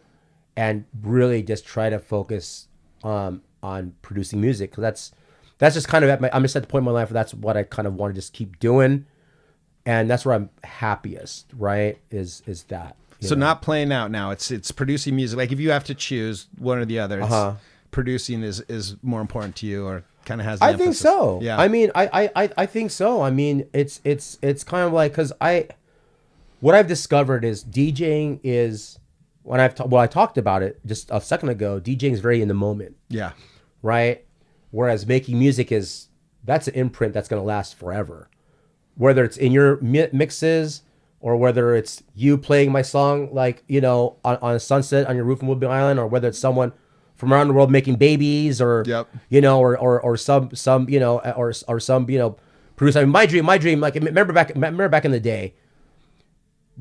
and really just try to focus on producing music. Because that's just kind of I'm just at the point in my life where that's what I kind of want to just keep doing. And that's where I'm happiest, right? Is that. So not playing out now. It's producing music. Like if you have to choose one or the other, producing is more important to you, or kind of has. I think so. Yeah. I mean, I think so. I mean, it's kind of like because what I've discovered is DJing is when I talked about it just a second ago. DJing is very in the moment. Yeah. Right. Whereas making music that's an imprint that's going to last forever. Whether it's in your mixes or whether it's you playing my song, like, you know, on a sunset on your roof in Woodbury Island, or whether it's someone from around the world making babies, or, you know, or some, you know, or some, you know, producer. I mean, my dream, like, remember back in the day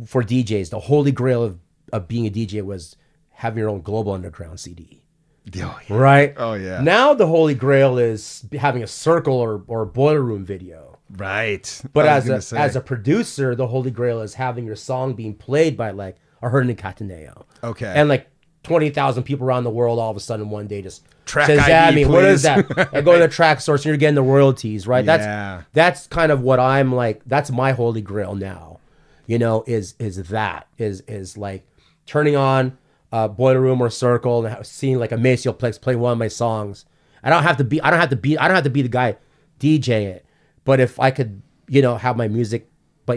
for DJs, the holy grail of being a DJ was having your own Global Underground CD. Oh, yeah. Right? Oh, yeah. Now the holy grail is having a circle or boiler room video. Right. But as a producer, the holy grail is having your song being played by like a Hernan Cataneo. Okay. And like 20,000 people around the world all of a sudden one day just Track says, ID, me, what is please." that? I go to the track source and you're getting the royalties, right? Yeah. That's kind of what I'm like. That's my holy grail now, is like turning on Boiler Room or Circle and seeing like a Maceo Plex playing one of my songs. I don't have to be the guy DJ it, but if I could, have my music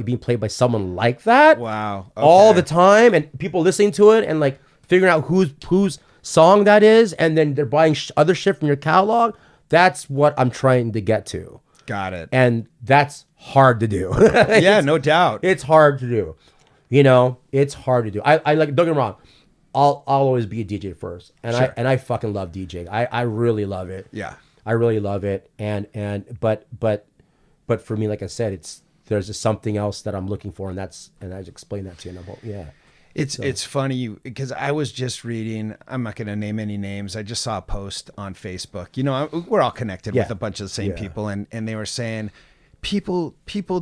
being played by someone like that, Wow. all Okay. the time, and people listening to it and like figuring out whose song that is, and then they're buying other shit from your catalog. That's what I'm trying to get to, Got it. and that's hard to do. Yeah, no doubt. It's hard to do. It's hard to do. I like, don't get me wrong. I'll always be a DJ first. And Sure. I fucking love DJing. I really love it. Yeah. I really love it. But for me, like I said, there's just something else that I'm looking for, and I just explained that to you. And yeah. It's funny because I was just reading, I'm not going to name any names. I just saw a post on Facebook. We're all connected with Yeah. a bunch of the same Yeah. people, and they were saying people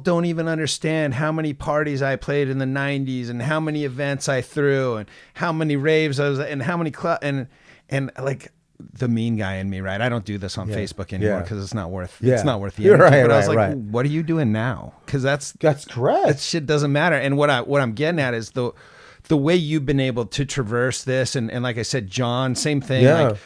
don't even understand how many parties I played in the 90s and how many events I threw and how many raves I was and how many and like the mean guy in me, right? I don't do this on Facebook anymore Yeah. because it's not worth Yeah. it's not worth the You're energy. right, but I was like, right. what are you doing now? Because that's correct. that shit doesn't matter. And what I'm getting at is the way you've been able to traverse this, and like I said, John, same thing. Yeah. Like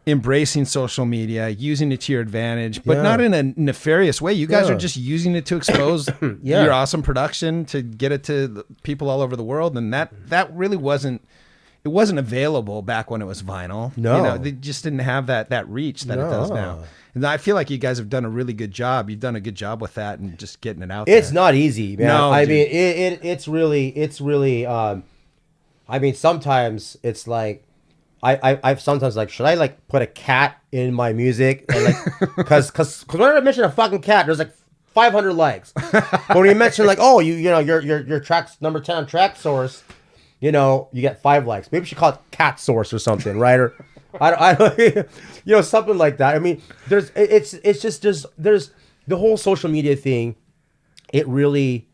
embracing social media, using it to your advantage, but Yeah. not in a nefarious way. You guys Yeah. are just using it to expose Yeah. your awesome production, to get it to the people all over the world. And that really wasn't available back when it was vinyl. No. They just didn't have that reach that it does No. now. And I feel like you guys have done a really good job. You've done a good job with that and just getting it out there. It's not easy, man. No, I dude. mean, it's really. I mean, sometimes it's like, I've sometimes like, should I like put a cat in my music? And like, because whenever I mention a fucking cat, there's like 500 likes. But when you mention like, oh, your track's number 10 on Track Source, you get 5 likes. Maybe we should call it Cat Source or something, right? Or I don't, something like that. I mean, there's the whole social media thing. It really,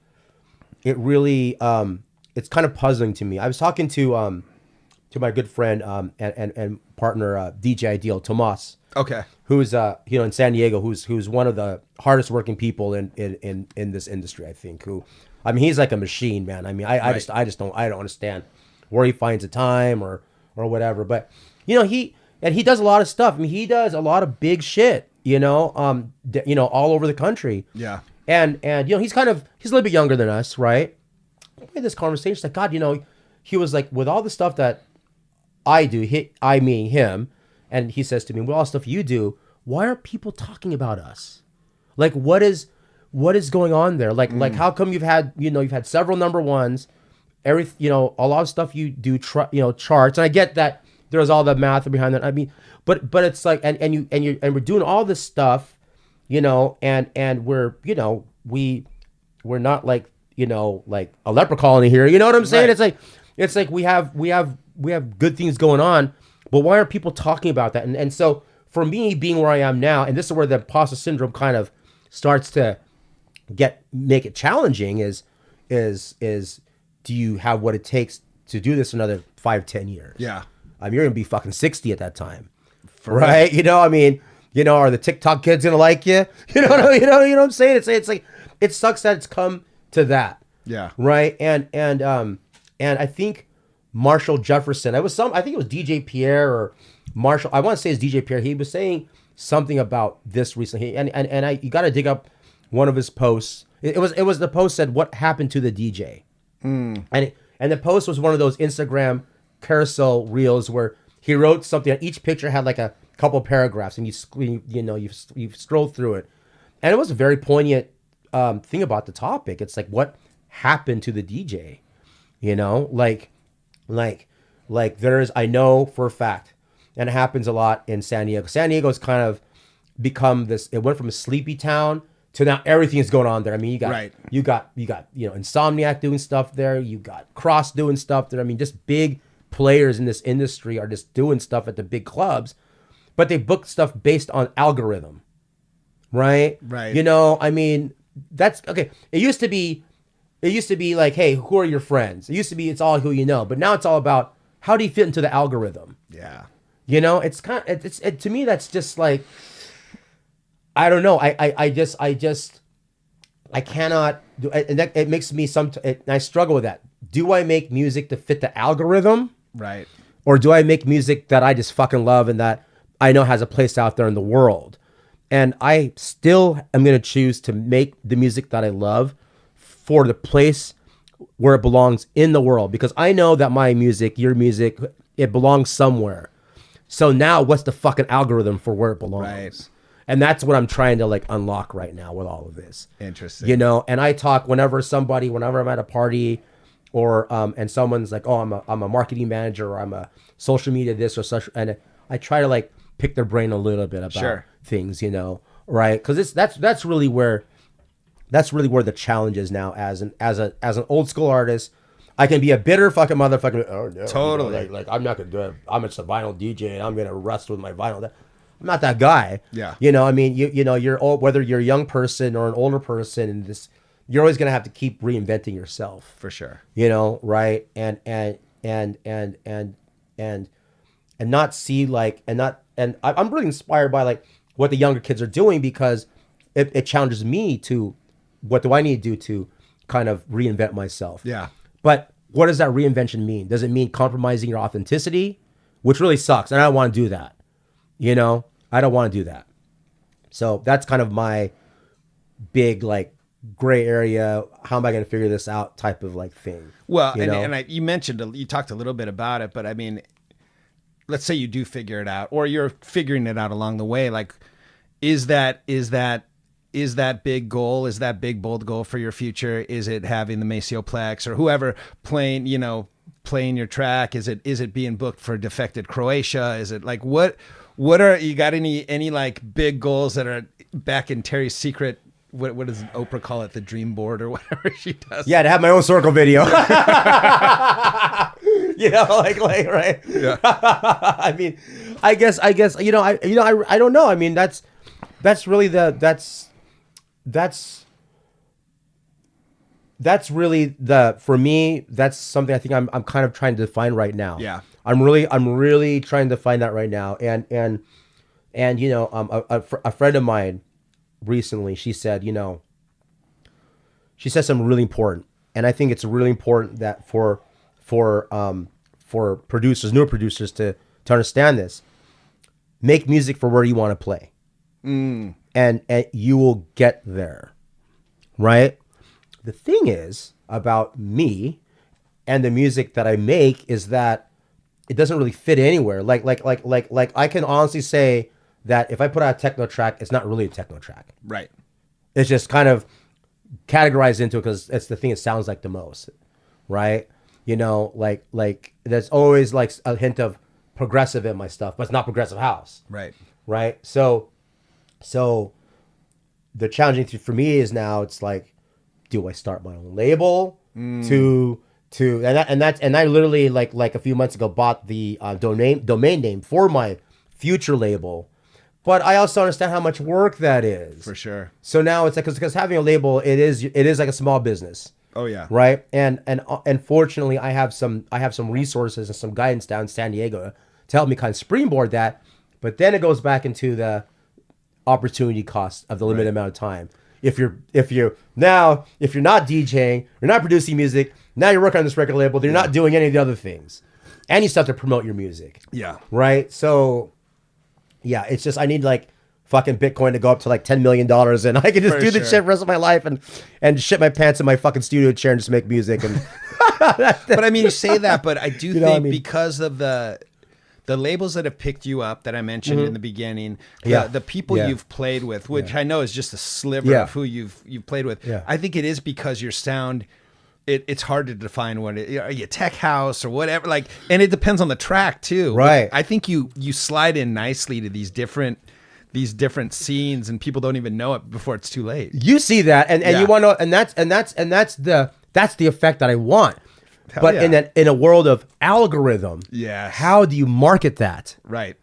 it's kind of puzzling to me. I was talking to my good friend and partner DJ Ideal Tomas, Okay. who's in San Diego, who's one of the hardest working people in this industry. I think. He's like a machine, man. I mean, I don't understand where he finds the time or whatever. But he does a lot of stuff. I mean, he does a lot of big shit. All over the country. Yeah. And he's a little bit younger than us, right? We had this conversation, like, God, he was like, with all the stuff that I do, I mean him, and he says to me, with all the stuff you do, why aren't people talking about us? Like, what is going on there? Like how come you've had several number ones, a lot of stuff you do, charts, and I get that there's all the math behind that. I mean, but it's like, and we're doing all this stuff, and we're we're not like, like a leper colony here. You know what I'm saying? Right. It's like we have good things going on, but why aren't people talking about that? And so for me, being where I am now, and this is where the imposter syndrome kind of starts to make it challenging, is do you have what it takes to do this another 5-10 years? Yeah. I mean, you're gonna be fucking 60 at that time, right? Are the TikTok kids gonna like you? You know what I'm saying? It's like, it sucks that it's come to that. Yeah. Right. And I think Marshall Jefferson, I think it was DJ Pierre or Marshall. I want to say it's DJ Pierre. He was saying something about this recently. And you got to dig up one of his posts. It was the post said, "What happened to the DJ?" And the post was one of those Instagram carousel reels where he wrote something, and each picture had like a couple paragraphs, and you scroll through it, and it was a very poignant thing about the topic. It's like, what happened to the DJ? Like there's, I know for a fact, and it happens a lot in San Diego. San Diego's kind of become this. It went from a sleepy town to now everything is going on there. I mean, you got Insomniac doing stuff there. You got Cross doing stuff there. I mean, just big players in this industry are just doing stuff at the big clubs, but they book stuff based on algorithm, right? Right. I mean, that's okay. It used to be like, hey, who are your friends? It used to be, it's all who you know, but now it's all about how do you fit into the algorithm? Yeah. You know, it's kind of, to me, that's just like, I don't know. I cannot do, and that, it makes me and I struggle with that. Do I make music to fit the algorithm? Right. Or do I make music that I just fucking love and that I know has a place out there in the world? And I still am going to choose to make the music that I love for the place where it belongs in the world, because I know that my music, your music, it belongs somewhere. So now what's the fucking algorithm for where it belongs? Right. And that's what I'm trying to like unlock right now with all of this. Interesting. You know, and I talk whenever I'm at a party or and someone's like, "Oh, I'm a marketing manager, or I'm a social media this or such," and I try to like pick their brain a little bit about things, you know, right? Because that's really where the challenge is now. As an old school artist, I can be a bitter fucking motherfucker. Oh no, totally. You know, like I'm not gonna do it. I'm just a vinyl DJ, and I'm gonna rust with my vinyl. I'm not that guy. Yeah. You know, I mean, you know, you're old, whether you're a young person or an older person, and this, you're always gonna have to keep reinventing yourself. For sure. You know, right? And not see like, and I'm really inspired by like what the younger kids are doing, because it challenges me to, what do I need to do to kind of reinvent myself? Yeah. But what does that reinvention mean? Does it mean compromising your authenticity? Which really sucks. And I don't want to do that. You know, I don't want to do that. So that's kind of my big like gray area. How am I going to figure this out type of like thing? Well, you mentioned, you talked a little bit about it, but I mean, let's say you do figure it out, or you're figuring it out along the way. Like, is that big goal? Is that big, bold goal for your future? Is it having the Macioplex or whoever playing your track? Is it being booked for Defected Croatia? Is it like, what are, you got any like big goals that are back in Terry's secret? What does Oprah call it? The dream board or whatever she does. Yeah, to have my own circle video. You know, like right. Yeah. I mean, I guess I don't know. I mean, that's really really for me, that's something I think I'm kind of trying to define right now. Yeah. I'm really trying to find that right now. And you know, a friend of mine recently, she said something really important. And I think it's really important that for producers, newer producers to understand this. Make music for where you want to play. And you will get there. Right? The thing is about me and the music that I make is that it doesn't really fit anywhere. Like I can honestly say that if I put out a techno track, it's not really a techno track. Right. It's just kind of categorized into it because it's the thing it sounds like the most. Right? You know, like there's always like a hint of progressive in my stuff, but it's not progressive house. Right. Right? So the challenging thing for me is now it's like, do I start my own label and I literally like a few months ago bought the domain name for my future label, but I also understand how much work that is. For sure. So now it's like, because having a label, it is like a small business. Oh yeah. Right. And fortunately, I have some resources and some guidance down in San Diego to help me kind of springboard that. But then it goes back into the opportunity cost of the limited amount of time. If you're not DJing, you're not producing music, now you're working on this record label, you're not doing any of the other things, and you still have to promote your music. Yeah. Right. So yeah, it's just, I need like fucking Bitcoin to go up to like $10 million, and I can just do this shit for the rest of my life and shit my pants in my fucking studio chair and just make music. And but I mean, you say that, but I do think because of the labels that have picked you up that I mentioned in the beginning, the people you've played with, which I know is just a sliver of who you've played with. Yeah. I think it is because your sound, it's hard to define what are you, tech house or whatever, like, and it depends on the track too. Right. I think you slide in nicely to these different scenes, and people don't even know it before it's too late. You see that, and you want to, and that's the effect that I want. But in a world of algorithm, how do you market that? Right.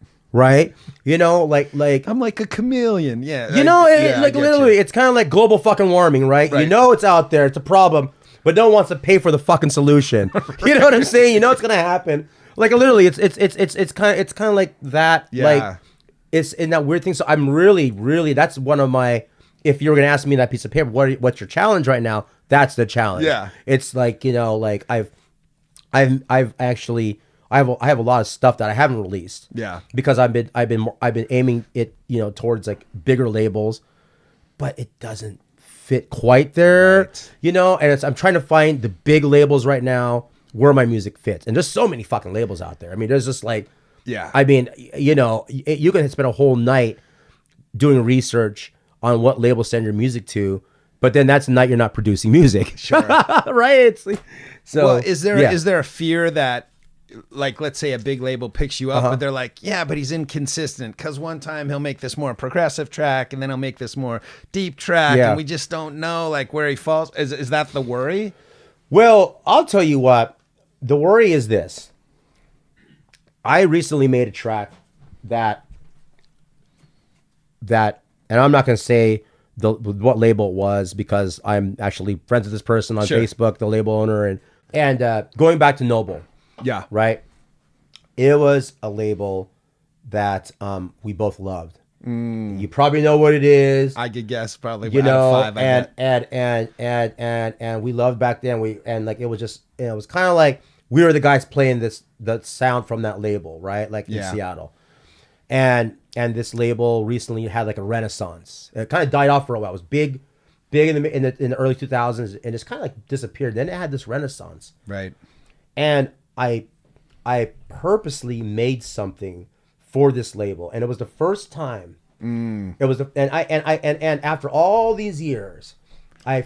You know, like I'm like a chameleon. Yeah. You know, literally, it's kind of like global fucking warming, right? You know, it's out there, it's a problem, but no one wants to pay for the fucking solution. You know what I'm saying? You know it's gonna happen, Like literally, it's kind of like that. Yeah. Like it's in that weird thing. So I'm really that's one of my. If you were gonna ask me that piece of paper, what's your challenge right now? That's the challenge. Yeah. It's like, like I've actually I have a lot of stuff that I haven't released. Yeah. Because I've been aiming it towards like bigger labels, but it doesn't fit quite there. Right. And I'm trying to find the big labels right now where my music fits. And there's so many fucking labels out there. I mean, there's just like, Yeah. I mean, you can spend a whole night doing research on what label send your music to, but then that's the night you're not producing music. Sure. Right? It's like, so Well, is there a fear that, like, let's say a big label picks you up, but they're like, yeah, but he's inconsistent because one time he'll make this more progressive track and then he'll make this more deep track, and we just don't know like where he falls. Is that the worry? Well, I'll tell you what. The worry is this. I recently made a track that, and I'm not going to say what label it was because I'm actually friends with this person on Facebook, the label owner, and going back to Noble. Yeah. Right. It was a label that we both loved. You probably know what it is. I could guess probably out of 5. And we loved back then. It was just it was kind of like we were the guys playing the sound from that label, right? Like in Seattle. And this label recently had like a renaissance. It kind of died off for a while. It was big in the early 2000s, and it's kind of like disappeared. Then it had this renaissance. Right. And I purposely made something for this label, and it was the first time. It was and after all these years, I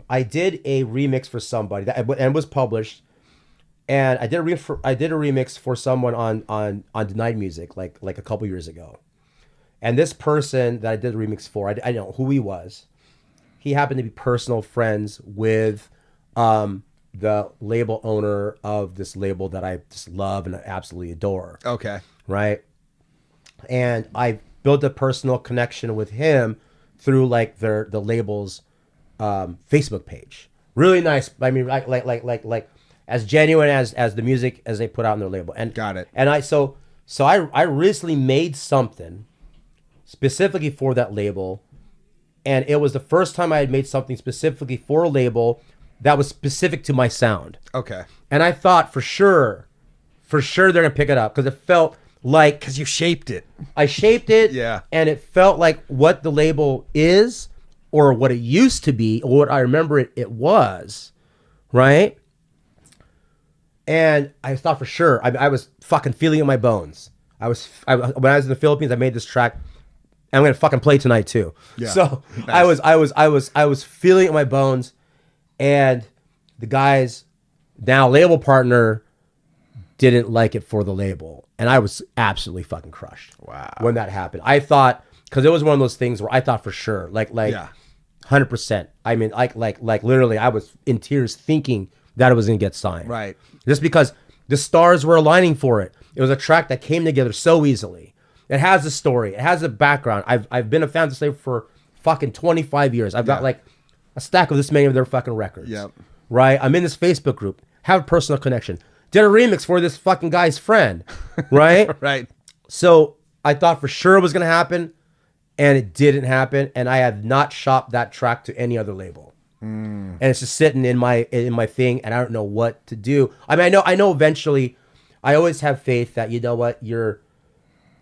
did a remix for somebody and was published, and I did a remix for someone on Denied Music like a couple years ago, and this person that I did the remix for, I didn't know who he was. He happened to be personal friends with the label owner of this label that I just love and absolutely adore. Okay. Right. And I built a personal connection with him through like the label's Facebook page. Really nice. I mean, like as genuine as the music as they put out on their label. And got it. And I recently made something specifically for that label, and it was the first time I had made something specifically for a label that was specific to my sound. Okay. And I thought for sure they're gonna pick it up because it felt like, because you shaped it. I shaped it. Yeah. And it felt like what the label is, or what it used to be, or what I remember it was, right? And I thought for sure, I was fucking feeling it in my bones. When I was in the Philippines, I made this track, and I'm gonna fucking play tonight too. Yeah. So Nice. I was feeling it in my bones, and the guy's now label partner didn't like it for the label, and I was absolutely fucking crushed. Wow. When that happened, I thought, because it was one of those things where I thought for sure, like Yeah. 100%. I mean, like literally, I was in tears thinking that it was gonna get signed. Right. Just because the stars were aligning for it. It was a track that came together so easily. It has a story. It has a background. I've been a fan of this label for fucking 25 years. I've got like a stack of this many of their fucking records. Yep. Right? I'm in this Facebook group. Have a personal connection. Did a remix for this fucking guy's friend. Right? Right. So I thought for sure it was gonna happen, and it didn't happen. And I have not shopped that track to any other label. And it's just sitting in my thing, and I don't know what to do. I mean, I know eventually. I always have faith that, you know what, your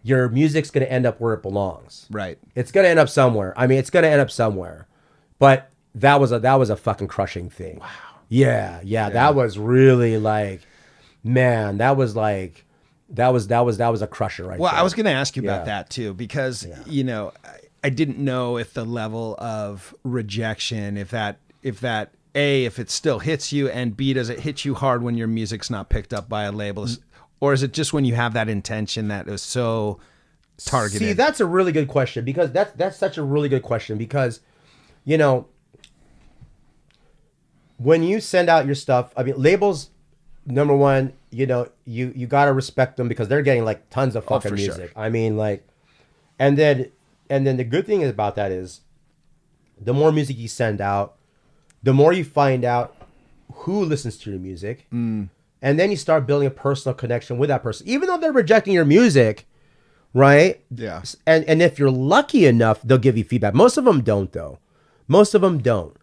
music's gonna end up where it belongs. Right. It's gonna end up somewhere. I mean, it's gonna end up somewhere. But that was a fucking crushing thing. Wow. Yeah. That was really like, man, that was a crusher right there. Well, I was going to ask you about that too, because I didn't know if the level of rejection, if it still hits you, and B, does it hit you hard when your music's not picked up by a label, or is it just when you have that intention that is so targeted? See, that's a really good question, because that's such a really good question, because when you send out your stuff, I mean, labels, number one, you got to respect them because they're getting like tons of fucking music. Sure. I mean, like, and then the good thing about that is the more music you send out, the more you find out who listens to your music, and And then you start building a personal connection with that person, even though they're rejecting your music, right? Yeah. And if you're lucky enough, they'll give you feedback. Most of them don't, though. Most of them don't.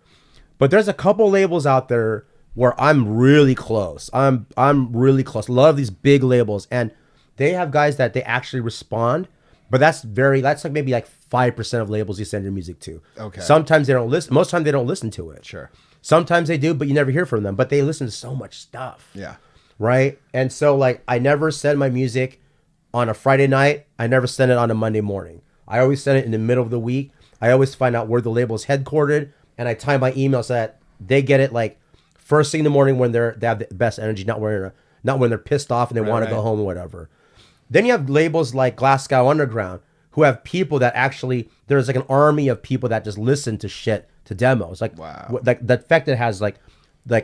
But there's a couple labels out there where I'm really close. I'm really close. A lot of these big labels, and they have guys that they actually respond. But that's like maybe like 5% of labels you send your music to. Okay. Sometimes they don't listen. Most time they don't listen to it. Sure. Sometimes they do, but you never hear from them. But they listen to so much stuff. Yeah. Right. And so like I never send my music on a Friday night. I never send it on a Monday morning. I always send it in the middle of the week. I always find out where the label is headquartered, and I time my email so that they get it like first thing in the morning when they have the best energy, not when they're pissed off and they want to go home or whatever. Then you have labels like Glasgow Underground who have people that actually, there's like an army of people that just listen to shit, to demos. Like, wow. Like the fact that it has like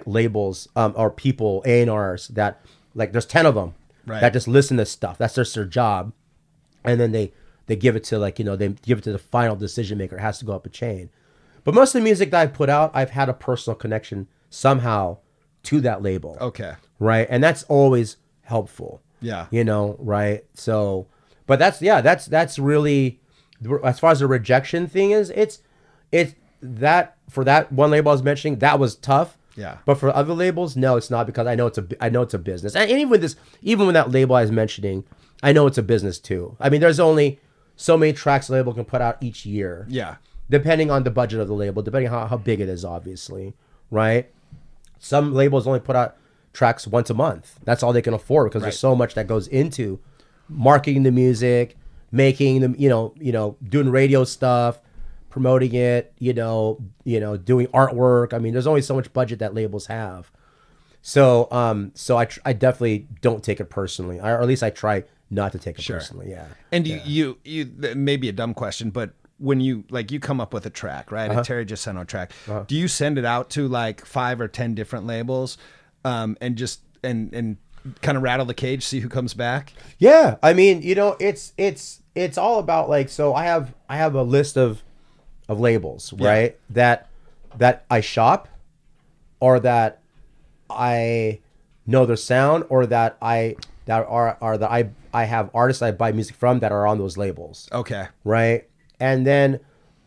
labels or people, A&Rs that like there's 10 of them that just listen to stuff. That's just their job. And then they give it to like, they give it to the final decision maker. It has to go up a chain. But most of the music that I put out, I've had a personal connection somehow to that label. Okay. Right. And that's always helpful. Yeah. Right. So, but that's really, as far as the rejection thing is, it's that for that one label I was mentioning, that was tough. Yeah. But for other labels, no, it's not, because I know it's a business. And even with that label I was mentioning, I know it's a business too. I mean, there's only so many tracks a label can put out each year. Yeah. Depending on the budget of the label, depending on how big it is, obviously. Right. Some labels only put out tracks once a month. That's all they can afford, because there's so much that goes into marketing the music, making them, doing radio stuff, promoting it, doing artwork. I mean, there's only so much budget that labels have. So, I definitely don't take it personally, or at least I try not to take it personally. Yeah. And you maybe a dumb question, but when you come up with a track, right? A Terry Jasinto track, do you send it out to like 5 or 10 different labels, and just and kind of rattle the cage, see who comes back? Yeah. I mean, it's all about like, so I have a list of labels, right? That I shop, or that I know their sound, or that I have artists I buy music from that are on those labels. Okay. Right. And then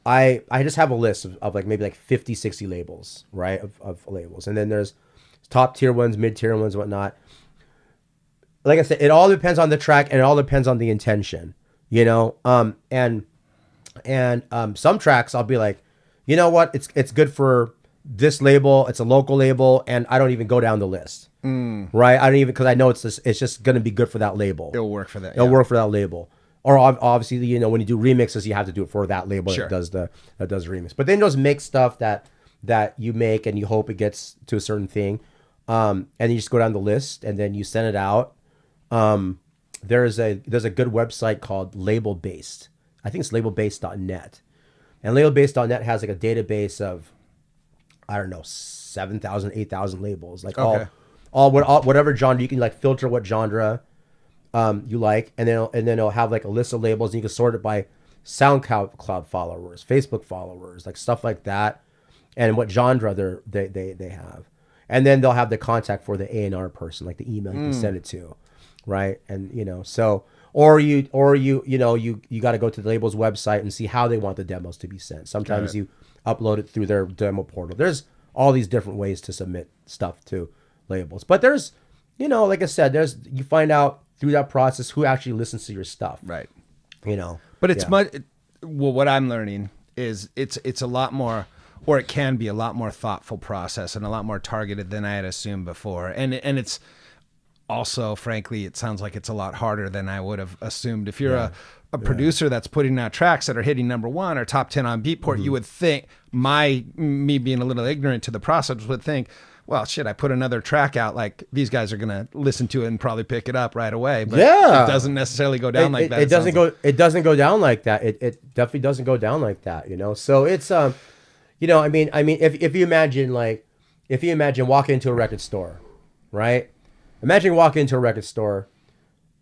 I just have a list of like maybe like 50, 60 labels, right? Of labels. And then there's top tier ones, mid tier ones, whatnot. Like I said, it all depends on the track, and it all depends on the intention, and some tracks I'll be like, you know what? It's good for this label. It's a local label, and I don't even go down the list. Right. I don't even, because I know it's just going to be good for that label. It'll work for that. It'll work for that label. Or obviously, when you do remixes, you have to do it for that label that does remix. But then those mix stuff that you make and you hope it gets to a certain thing, and you just go down the list and then you send it out. There's a good website called Label Based. I think it's labelbased.net, and labelbased.net has like a database of, I don't know, 7,000, 8,000 labels, like all whatever genre. You can like filter what genre you like, and then it'll have like a list of labels, and you can sort it by SoundCloud followers, Facebook followers, like stuff like that, and what genre they have, and then they'll have the contact for the A&R person, like the email you can send it to, right? And so or you got to go to the label's website and see how they want the demos to be sent. Sometimes you upload it through their demo portal. There's all these different ways to submit stuff to labels, but there's like I said, you find out through that process who actually listens to your stuff, right? But it's much. Well, what I'm learning is it's a lot more, or it can be a lot more thoughtful process and a lot more targeted than I had assumed before. And it's also, frankly, it sounds like it's a lot harder than I would have assumed. If you're a producer that's putting out tracks that are hitting #1 or top 10 on Beatport, you would think, me being a little ignorant to the process, would think, well, shit, I put another track out, like these guys are going to listen to it and probably pick it up right away. But it doesn't necessarily go down like that. It doesn't go down like that. It definitely doesn't go down like that, So it's I mean if you imagine walking into a record store, right? Imagine walking into a record store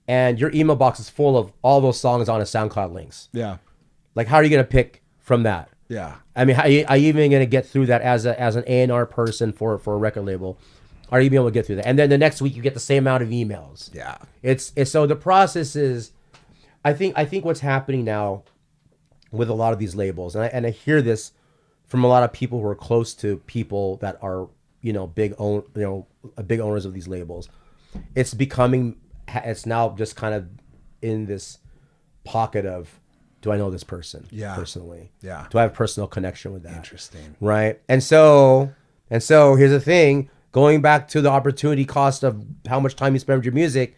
and your email box is full of all those songs on a SoundCloud links. Yeah. Like, how are you going to pick from that? Yeah. I mean, are you even going to get through that as an A&R person for a record label Are you being able to get through that? And then the next week you get the same amount of emails. Yeah. It's so the process is, I think what's happening now with a lot of these labels, and I hear this from a lot of people who are close to people that are, big owners of these labels. It's now just kind of in this pocket of, do I know this person personally? Yeah. Do I have a personal connection with that? Interesting. Right. And so here's the thing, going back to the opportunity cost of how much time you spend with your music,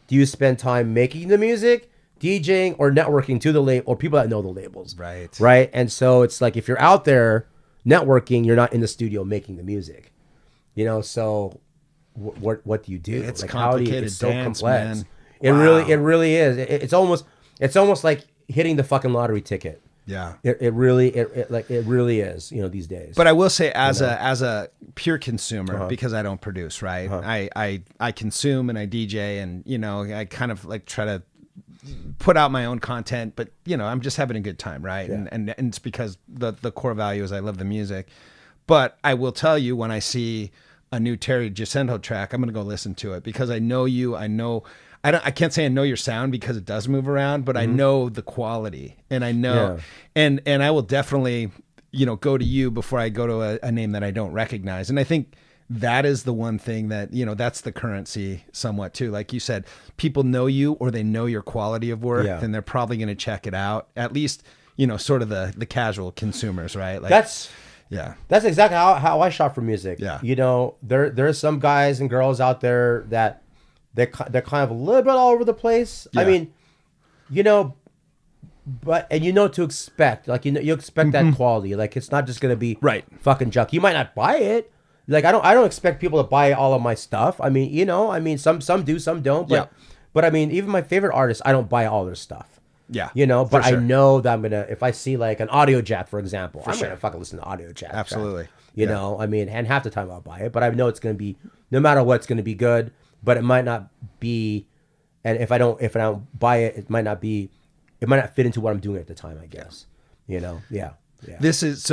do you spend time making the music, DJing, or networking to the label, or people that know the labels? Right. Right. And so it's like, if you're out there networking, you're not in the studio making the music, so what do you do? It's like, complicated. It's so dance, complex. Man. It Wow. really is. It's almost like hitting the fucking lottery ticket. Yeah. It really is, these days. But I will say, as a pure consumer, because I don't produce, right? I consume and I DJ, and I kind of like try to put out my own content, but I'm just having a good time, right? Yeah. And it's because the core value is I love the music. But I will tell you, when I see a new Terry Jasinto track, I'm gonna go listen to it, because I know you. I can't say I know your sound, because it does move around, but I know the quality, and I know, and I will definitely, go to you before I go to a name that I don't recognize. And I think that is the one thing that, that's the currency somewhat too. Like you said, people know you, or they know your quality of work, and they're probably going to check it out. At least, sort of the casual consumers, right? Like that's exactly how I shop for music. Yeah. There's some guys and girls out there that they're kind of a little bit all over the place. Yeah. I mean, but to expect, like, you expect that quality. Like, it's not just gonna be fucking junk. You might not buy it. Like, I don't expect people to buy all of my stuff. I mean, some do, some don't. But I mean, even my favorite artists, I don't buy all their stuff. Yeah. But sure. I know that I'm gonna, if I see like an Audio Jack, for example, I'm gonna fucking listen to Audio Jack. Absolutely. I mean, and half the time I'll buy it, but I know it's gonna be, no matter what, it's gonna be good. But it might not be, and if I don't buy it, it might not fit into what I'm doing at the time, I guess. Yeah. This is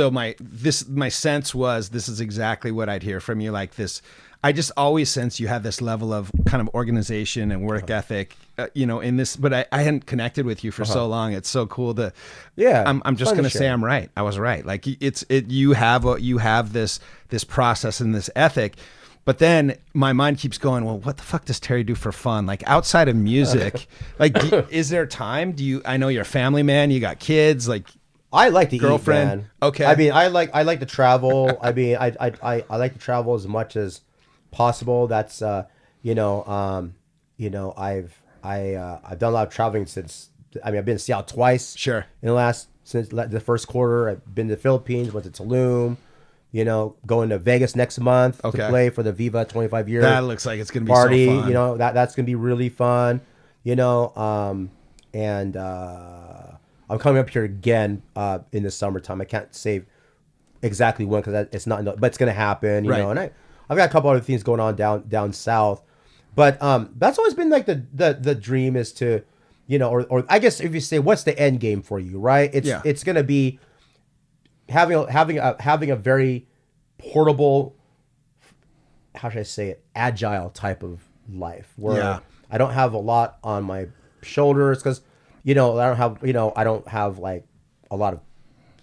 my sense was, this is exactly what I'd hear from you. Like this, I just always sense you have this level of kind of organization and work ethic, in this, but I hadn't connected with you for so long. It's so cool to, I'm just going to say I'm right. I was right. Like you have this process and this ethic. But then my mind keeps going, well, what the fuck does Terry do for fun? Like, outside of music, like, is there time? I know you're a family man, you got kids, like, I like to girlfriend. eat, man. Okay. I mean, I like to travel. I mean, I like to travel as much as possible. That's I've done a lot of traveling since. I mean, I've been to Seattle twice. Sure. Since the first quarter, I've been to the Philippines, went to Tulum. Going to Vegas next month to play for the Viva 25 year. That looks like it's gonna be party. So fun. That's gonna be really fun. And I'm coming up here again in the summertime. I can't say exactly when, because it's not, but it's gonna happen. Right. And I've got a couple other things going on down south, but that's always been like the dream is to, or I guess if you say, what's the end game for you, right? It's gonna be having a very portable, how should I say it, agile type of life, where I don't have a lot on my shoulders, because I don't have like a lot of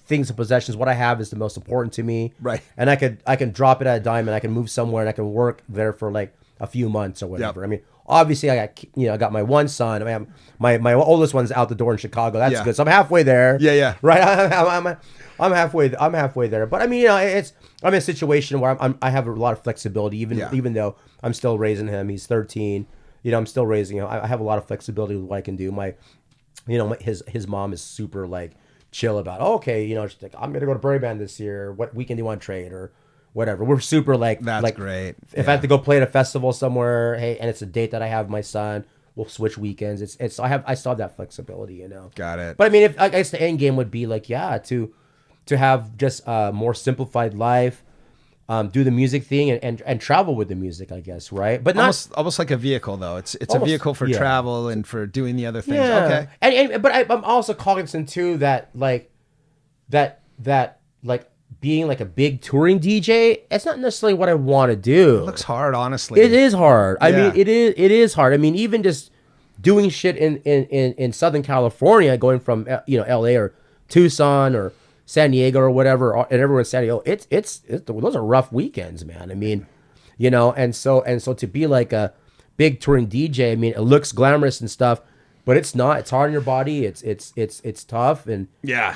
things and possessions. What I have is the most important to me, right? And I can drop it at a dime, and I can move somewhere, and I can work there for like a few months or whatever. I mean, obviously I got my one son. I mean, my oldest one's out the door in Chicago. That's good. So I'm halfway there. Yeah. Right. I'm halfway there. But I mean, I'm in a situation where I have a lot of flexibility, even though I'm still raising him. He's 13. I'm still raising him. I have a lot of flexibility with what I can do. His mom is super like chill about, she's like, I'm gonna go to Prairie Band this year. What weekend do you want to trade or whatever? We're super like, that's great. If I have to go play at a festival somewhere, hey, and it's a date that I have with my son, we'll switch weekends. I still have that flexibility, Got it. But I mean, I guess the end game would be like, to have just a more simplified life, do the music thing and travel with the music, I guess, right? But almost like a vehicle, though. It's almost, a vehicle for travel and for doing the other things. Yeah. Okay. But I'm also cognizant too that being like a big touring DJ, it's not necessarily what I want to do. It looks hard, honestly. It is hard. I Yeah. mean, it is hard. I mean, even just doing shit in Southern California, going from LA or Tucson or San Diego or whatever, and everywhere in San Diego, it's those are rough weekends, man. I mean, and so to be like a big touring DJ, I mean, it looks glamorous and stuff, but it's not. It's hard on your body. It's tough, and Yeah.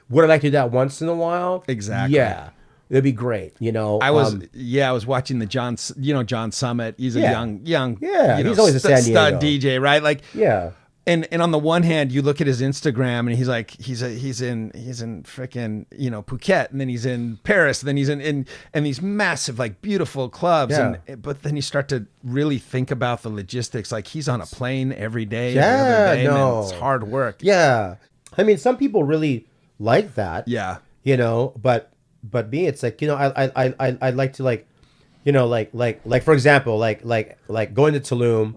would I like to do that once in a while? Exactly. Yeah, it'd be great. I was watching the John Summit. He's a Yeah. young, Yeah, he's always a San Diego stud DJ, right? Like, yeah. And on the one hand, you look at his Instagram, and he's like, he's in freaking Phuket, and then he's in Paris, and then he's in these massive, like, beautiful clubs, Yeah. but then you start to really think about the logistics. Like, he's on a plane every day, Yeah, every other day, no. and it's hard work. Yeah. I mean, some people really like that. Yeah. But me, it's like, I like to like for example, like going to Tulum,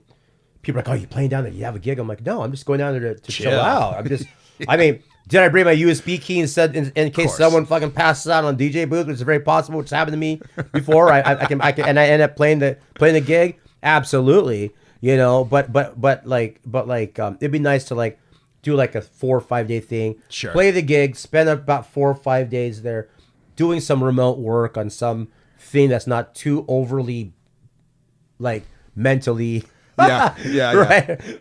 people are like, oh, you playing down there? You have a gig? I'm like, no, I'm just going down there to chill out. I'm just, I mean, did I bring my USB key and said in case someone fucking passes out on DJ booth, which is very possible, which has happened to me before. I can and I end up playing the gig. Absolutely. But it'd be nice to like do like a 4 or 5 day thing. Sure. Play the gig, spend about 4 or 5 days there, doing some remote work on some thing that's not too overly, like, mentally. Yeah.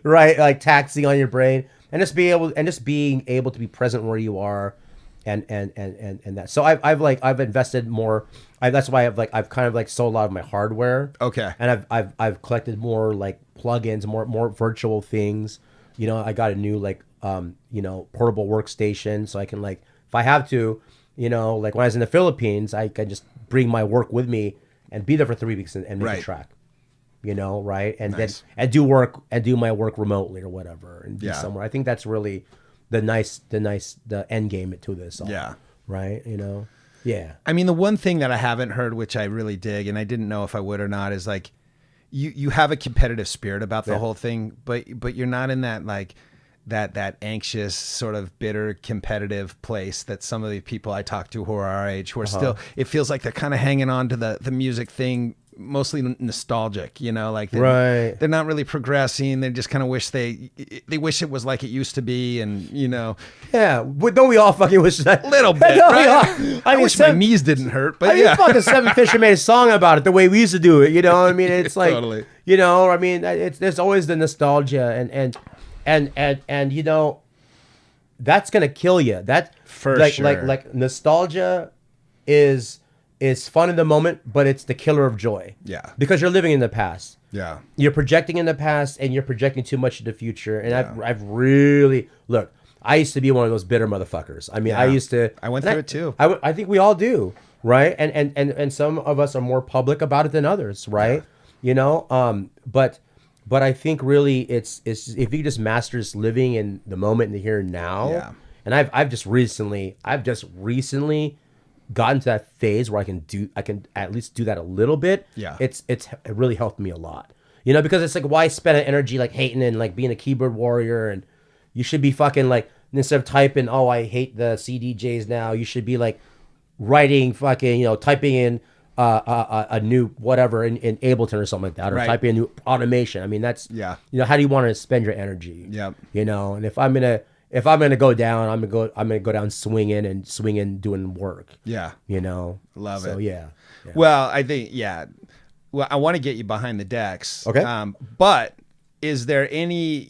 right, like taxing on your brain, and just being able to be present where you are, and that. So I've invested more. That's why I've kind of like sold a lot of my hardware. Okay. And I've collected more like plugins, more virtual things. I got a new like portable workstation, so I can, like, if I have to, like when I was in the Philippines, I can just bring my work with me and be there for 3 weeks and make a track. Right? And Nice. then and do my work remotely or whatever, and be somewhere. I think that's really the end game to this all. Yeah. Right? Yeah. I mean, the one thing that I haven't heard, which I really dig, and I didn't know if I would or not, is like, you have a competitive spirit about the whole thing, but you're not in that, like, that anxious, sort of bitter, competitive place that some of the people I talk to who are our age, who are still, it feels like they're kind of hanging on to the music thing, mostly nostalgic, like they're not really progressing. They just kind of wish they wish it was like it used to be, and Yeah, but don't we all fucking wish that? a little bit, Don't we right? all? I wish my knees didn't hurt, but fucking Seven Fisher made a song about it the way we used to do it. I mean, it's like, Totally. I mean, there's always the nostalgia, and that's gonna kill you. That For like, sure. like nostalgia is fun in the moment, but it's the killer of joy. Yeah. Because you're living in the past. Yeah. You're projecting in the past, and you're projecting too much in the future. And I've really look. I used to be one of those bitter motherfuckers. I mean, I used to. I went through it too. I think we all do, right? And some of us are more public about it than others, right? But I think really it's if you just master just living in the moment, in the here and now. Yeah. And I've just recently gotten to that phase where I can at least do that a little bit. Yeah. It really helped me a lot. Because it's like, why spend an energy like hating and like being a keyboard warrior, and you should be fucking like, instead of typing, oh, I hate the CDJs now, you should be like writing fucking, typing in a new whatever in Ableton or something like that, or Right. typing a new automation. I mean, that's how do you want to spend your energy? Yep. And if I'm gonna go down, I'm gonna go down swinging doing work. Yeah. Love So it. yeah. Well, I think, well, I want to get you behind the decks. Okay. But is there any,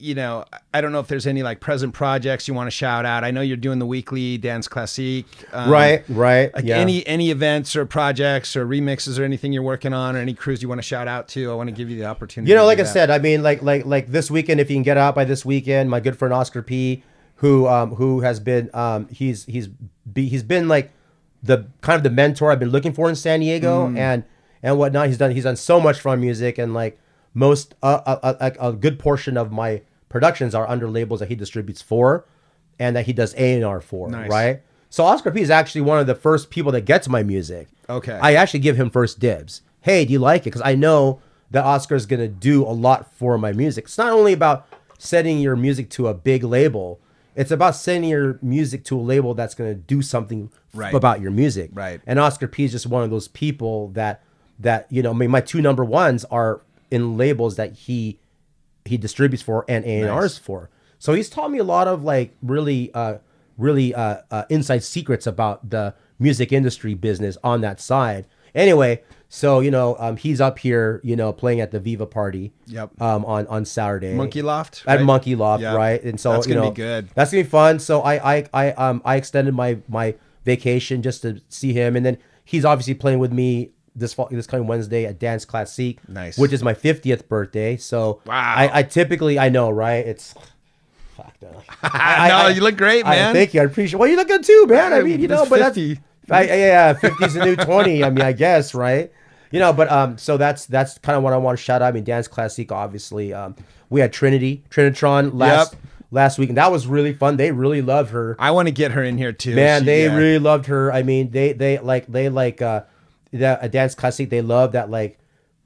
I don't know if there's any like present projects you want to shout out. I know you're doing the weekly Dance Classique. Right. Like Yeah. any events or projects or remixes or anything you're working on, or any crews you want to shout out to. I want to give you the opportunity. Like to I do that. said, I mean, like this weekend, if you can get out by this weekend, my good friend Oscar P, who has been he's been like the kind of the mentor I've been looking for in San Diego and whatnot. He's done so much for our music, and like most a good portion of my productions are under labels that he distributes for, and that he does A&R for. Nice. Right. So Oscar P is actually one of the first people that gets my music. Okay. I actually give him first dibs. Hey, do you like it? Because I know that Oscar's gonna do a lot for my music. It's not only about sending your music to a big label. It's about sending your music to a label that's going to do something Right. about your music. Right. And Oscar P is just one of those people that you know, I mean, my two number ones are in labels that he distributes for and A&Rs for. So he's taught me a lot of like really inside secrets about the music industry business on that side. Anyway, so you know, he's up here, you know, playing at the Viva party. Yep. On Saturday. Monkey Loft. At right? Monkey Loft, Yep. right? And so That's you gonna know, be good. That's gonna be fun. So I extended my vacation just to see him, and then he's obviously playing with me this coming Wednesday at Dance Classique, Nice. which is my 50th birthday. So Wow. I typically, I know, right? It's fuck no. No, you look great, man. Thank you. I appreciate. Well, you look good too, man. I mean, you know, It's but 50. that's 50 is the new 20. I mean, I guess, right? You know, but so that's kind of what I want to shout out. I mean, Dance Classique, obviously. We had Trinitron last week, and that was really fun. They really loved her. I want to get her in here too. Man, they yeah. really loved her. I mean, they like a Dance Classic. They love that like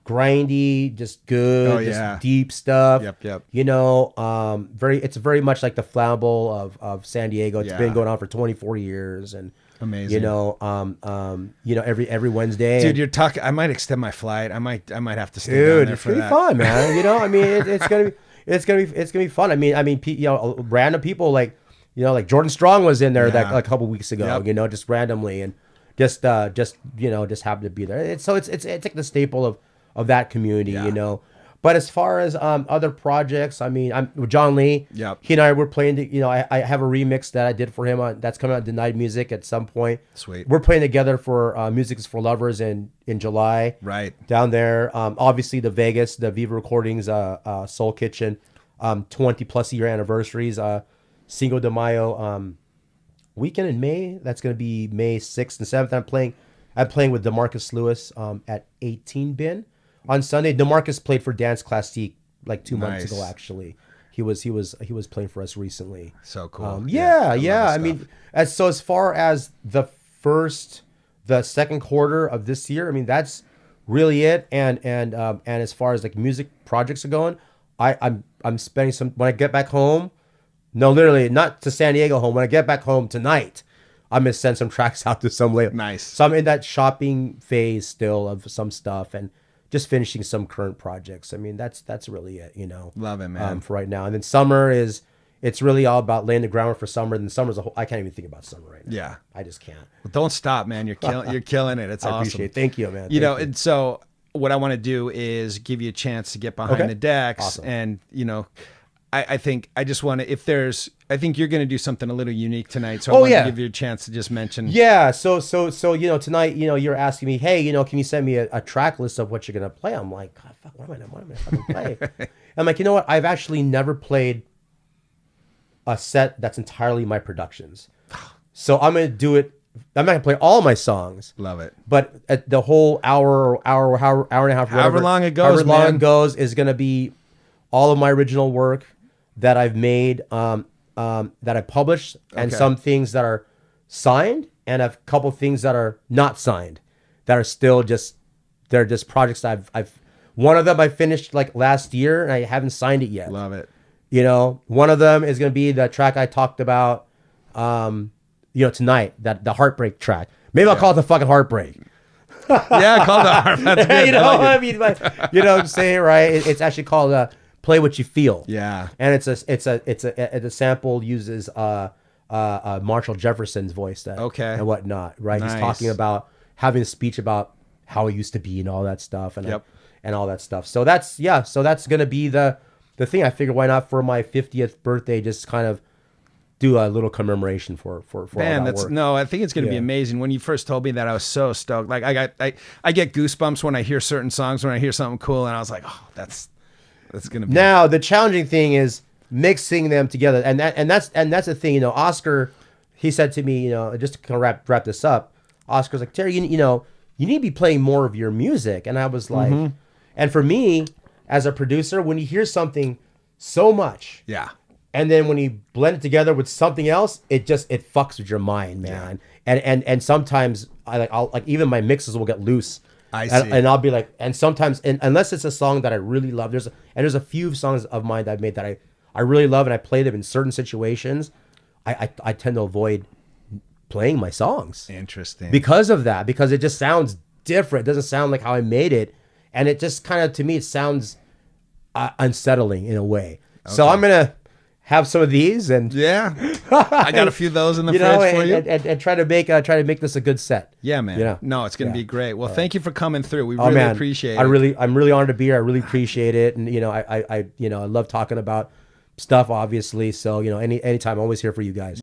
grindy, just good, just deep stuff. Yep. You know, it's very much like the flammable of San Diego. It's been going on for 24 years, and amazing. You know, every Wednesday. Dude, you're talking. I might extend my flight. I might have to stay down Dude, there it's for gonna be that. fun, man. You know, I mean, it's gonna be fun. I mean, you know, random people like, you know, like Jordan Strong was in there that like a couple weeks ago. Yep. You know, just randomly and just you know, just happened to be there. It's like the staple of that community. You know. But as far as other projects, I mean, I'm with John Lee. Yep. He and I were playing. You know, I have a remix that I did for him that's coming out Denied Music at some point. Sweet. We're playing together for Music is for Lovers in July. Right. Down there, obviously the Viva Recordings, Soul Kitchen, 20 plus year anniversaries, Cinco de Mayo weekend in May. That's going to be May 6th and 7th. I'm playing with DeMarcus Lewis at 18 Bin. On Sunday, DeMarcus played for Dance Classique like 2 months ago. Actually, he was playing for us recently. So cool. I stuff. mean, as far as the second quarter of this year, I mean that's really it. And as far as like music projects are going, I'm spending some when I get back home. No, literally not to San Diego home. When I get back home tonight, I'm gonna send some tracks out to some label. Nice. So I'm in that shopping phase still of some stuff and just finishing some current projects. I mean, that's really it, you know. Love it, man. For right now. And then summer it's really all about laying the groundwork for summer. And summer's I can't even think about summer right now. Yeah. I just can't. Well, don't stop, man. You're killing it. It's I awesome. appreciate it. Thank you, man. You know, and so what I want to do is give you a chance to get behind the decks. Awesome. And, you know, I think I just want to, I think you're going to do something a little unique tonight. So I want to give you a chance to just mention. Yeah. So, you know, tonight, you know, you're asking me, hey, you know, can you send me a track list of what you're going to play? I'm like, God, fuck, what am I going to fucking play? I'm like, you know what? I've actually never played a set that's entirely my productions. So I'm going to do it. I'm not going to play all my songs. Love it. But at the whole hour and a half, however long it goes, is going to be all of my original work that I've made, that I published, and some things that are signed, and a couple things that are not signed, that are still they're just projects that I've one of them I finished like last year, and I haven't signed it yet. Love it. You know, one of them is going to be the track I talked about, you know, tonight, the Heartbreak track. Maybe I'll call it the fucking Heartbreak. Yeah, call the Heartbreak. That's good. You know, I like I mean, like, you know what I'm saying, right? It's actually called Play What You Feel. Yeah. And the sample uses Marshall Jefferson's voice and whatnot, right? Nice. He's talking about having a speech about how it used to be and all that stuff and all that stuff. So that's gonna be the thing. I figured why not for my 50th birthday just kind of do a little commemoration for Man, all that work. No, I think it's going to be amazing. When you first told me that, I was so stoked. Like I get goosebumps when I hear certain songs, when I hear something cool, and I was like, oh, that's going to be. Now the challenging thing is mixing them together, and that's the thing. You know, Oscar, he said to me, you know, just to kind of wrap this up. Oscar's like, Terry, you know, you need to be playing more of your music, and I was like, and for me as a producer, when you hear something so much, and then when you blend it together with something else, it fucks with your mind, man. And sometimes I'll even my mixes will get loose. I see. And I'll be like, and sometimes, unless it's a song that I really love, there's a few songs of mine that I've made that I really love, and I play them in certain situations. I tend to avoid playing my songs Interesting. because of that, because it just sounds different. It doesn't sound like how I made it, and it just kind of, to me, it sounds unsettling in a way. So I'm gonna have some of these, and Yeah, I got a few of those in the fridge for you. and try to make this a good set. Yeah, man. You know? No, it's gonna be great. Well, thank you for coming through. We Oh really man, appreciate it. I'm really honored to be here. I really appreciate it, and I love talking about stuff, obviously. So anytime, I'm always here for you guys.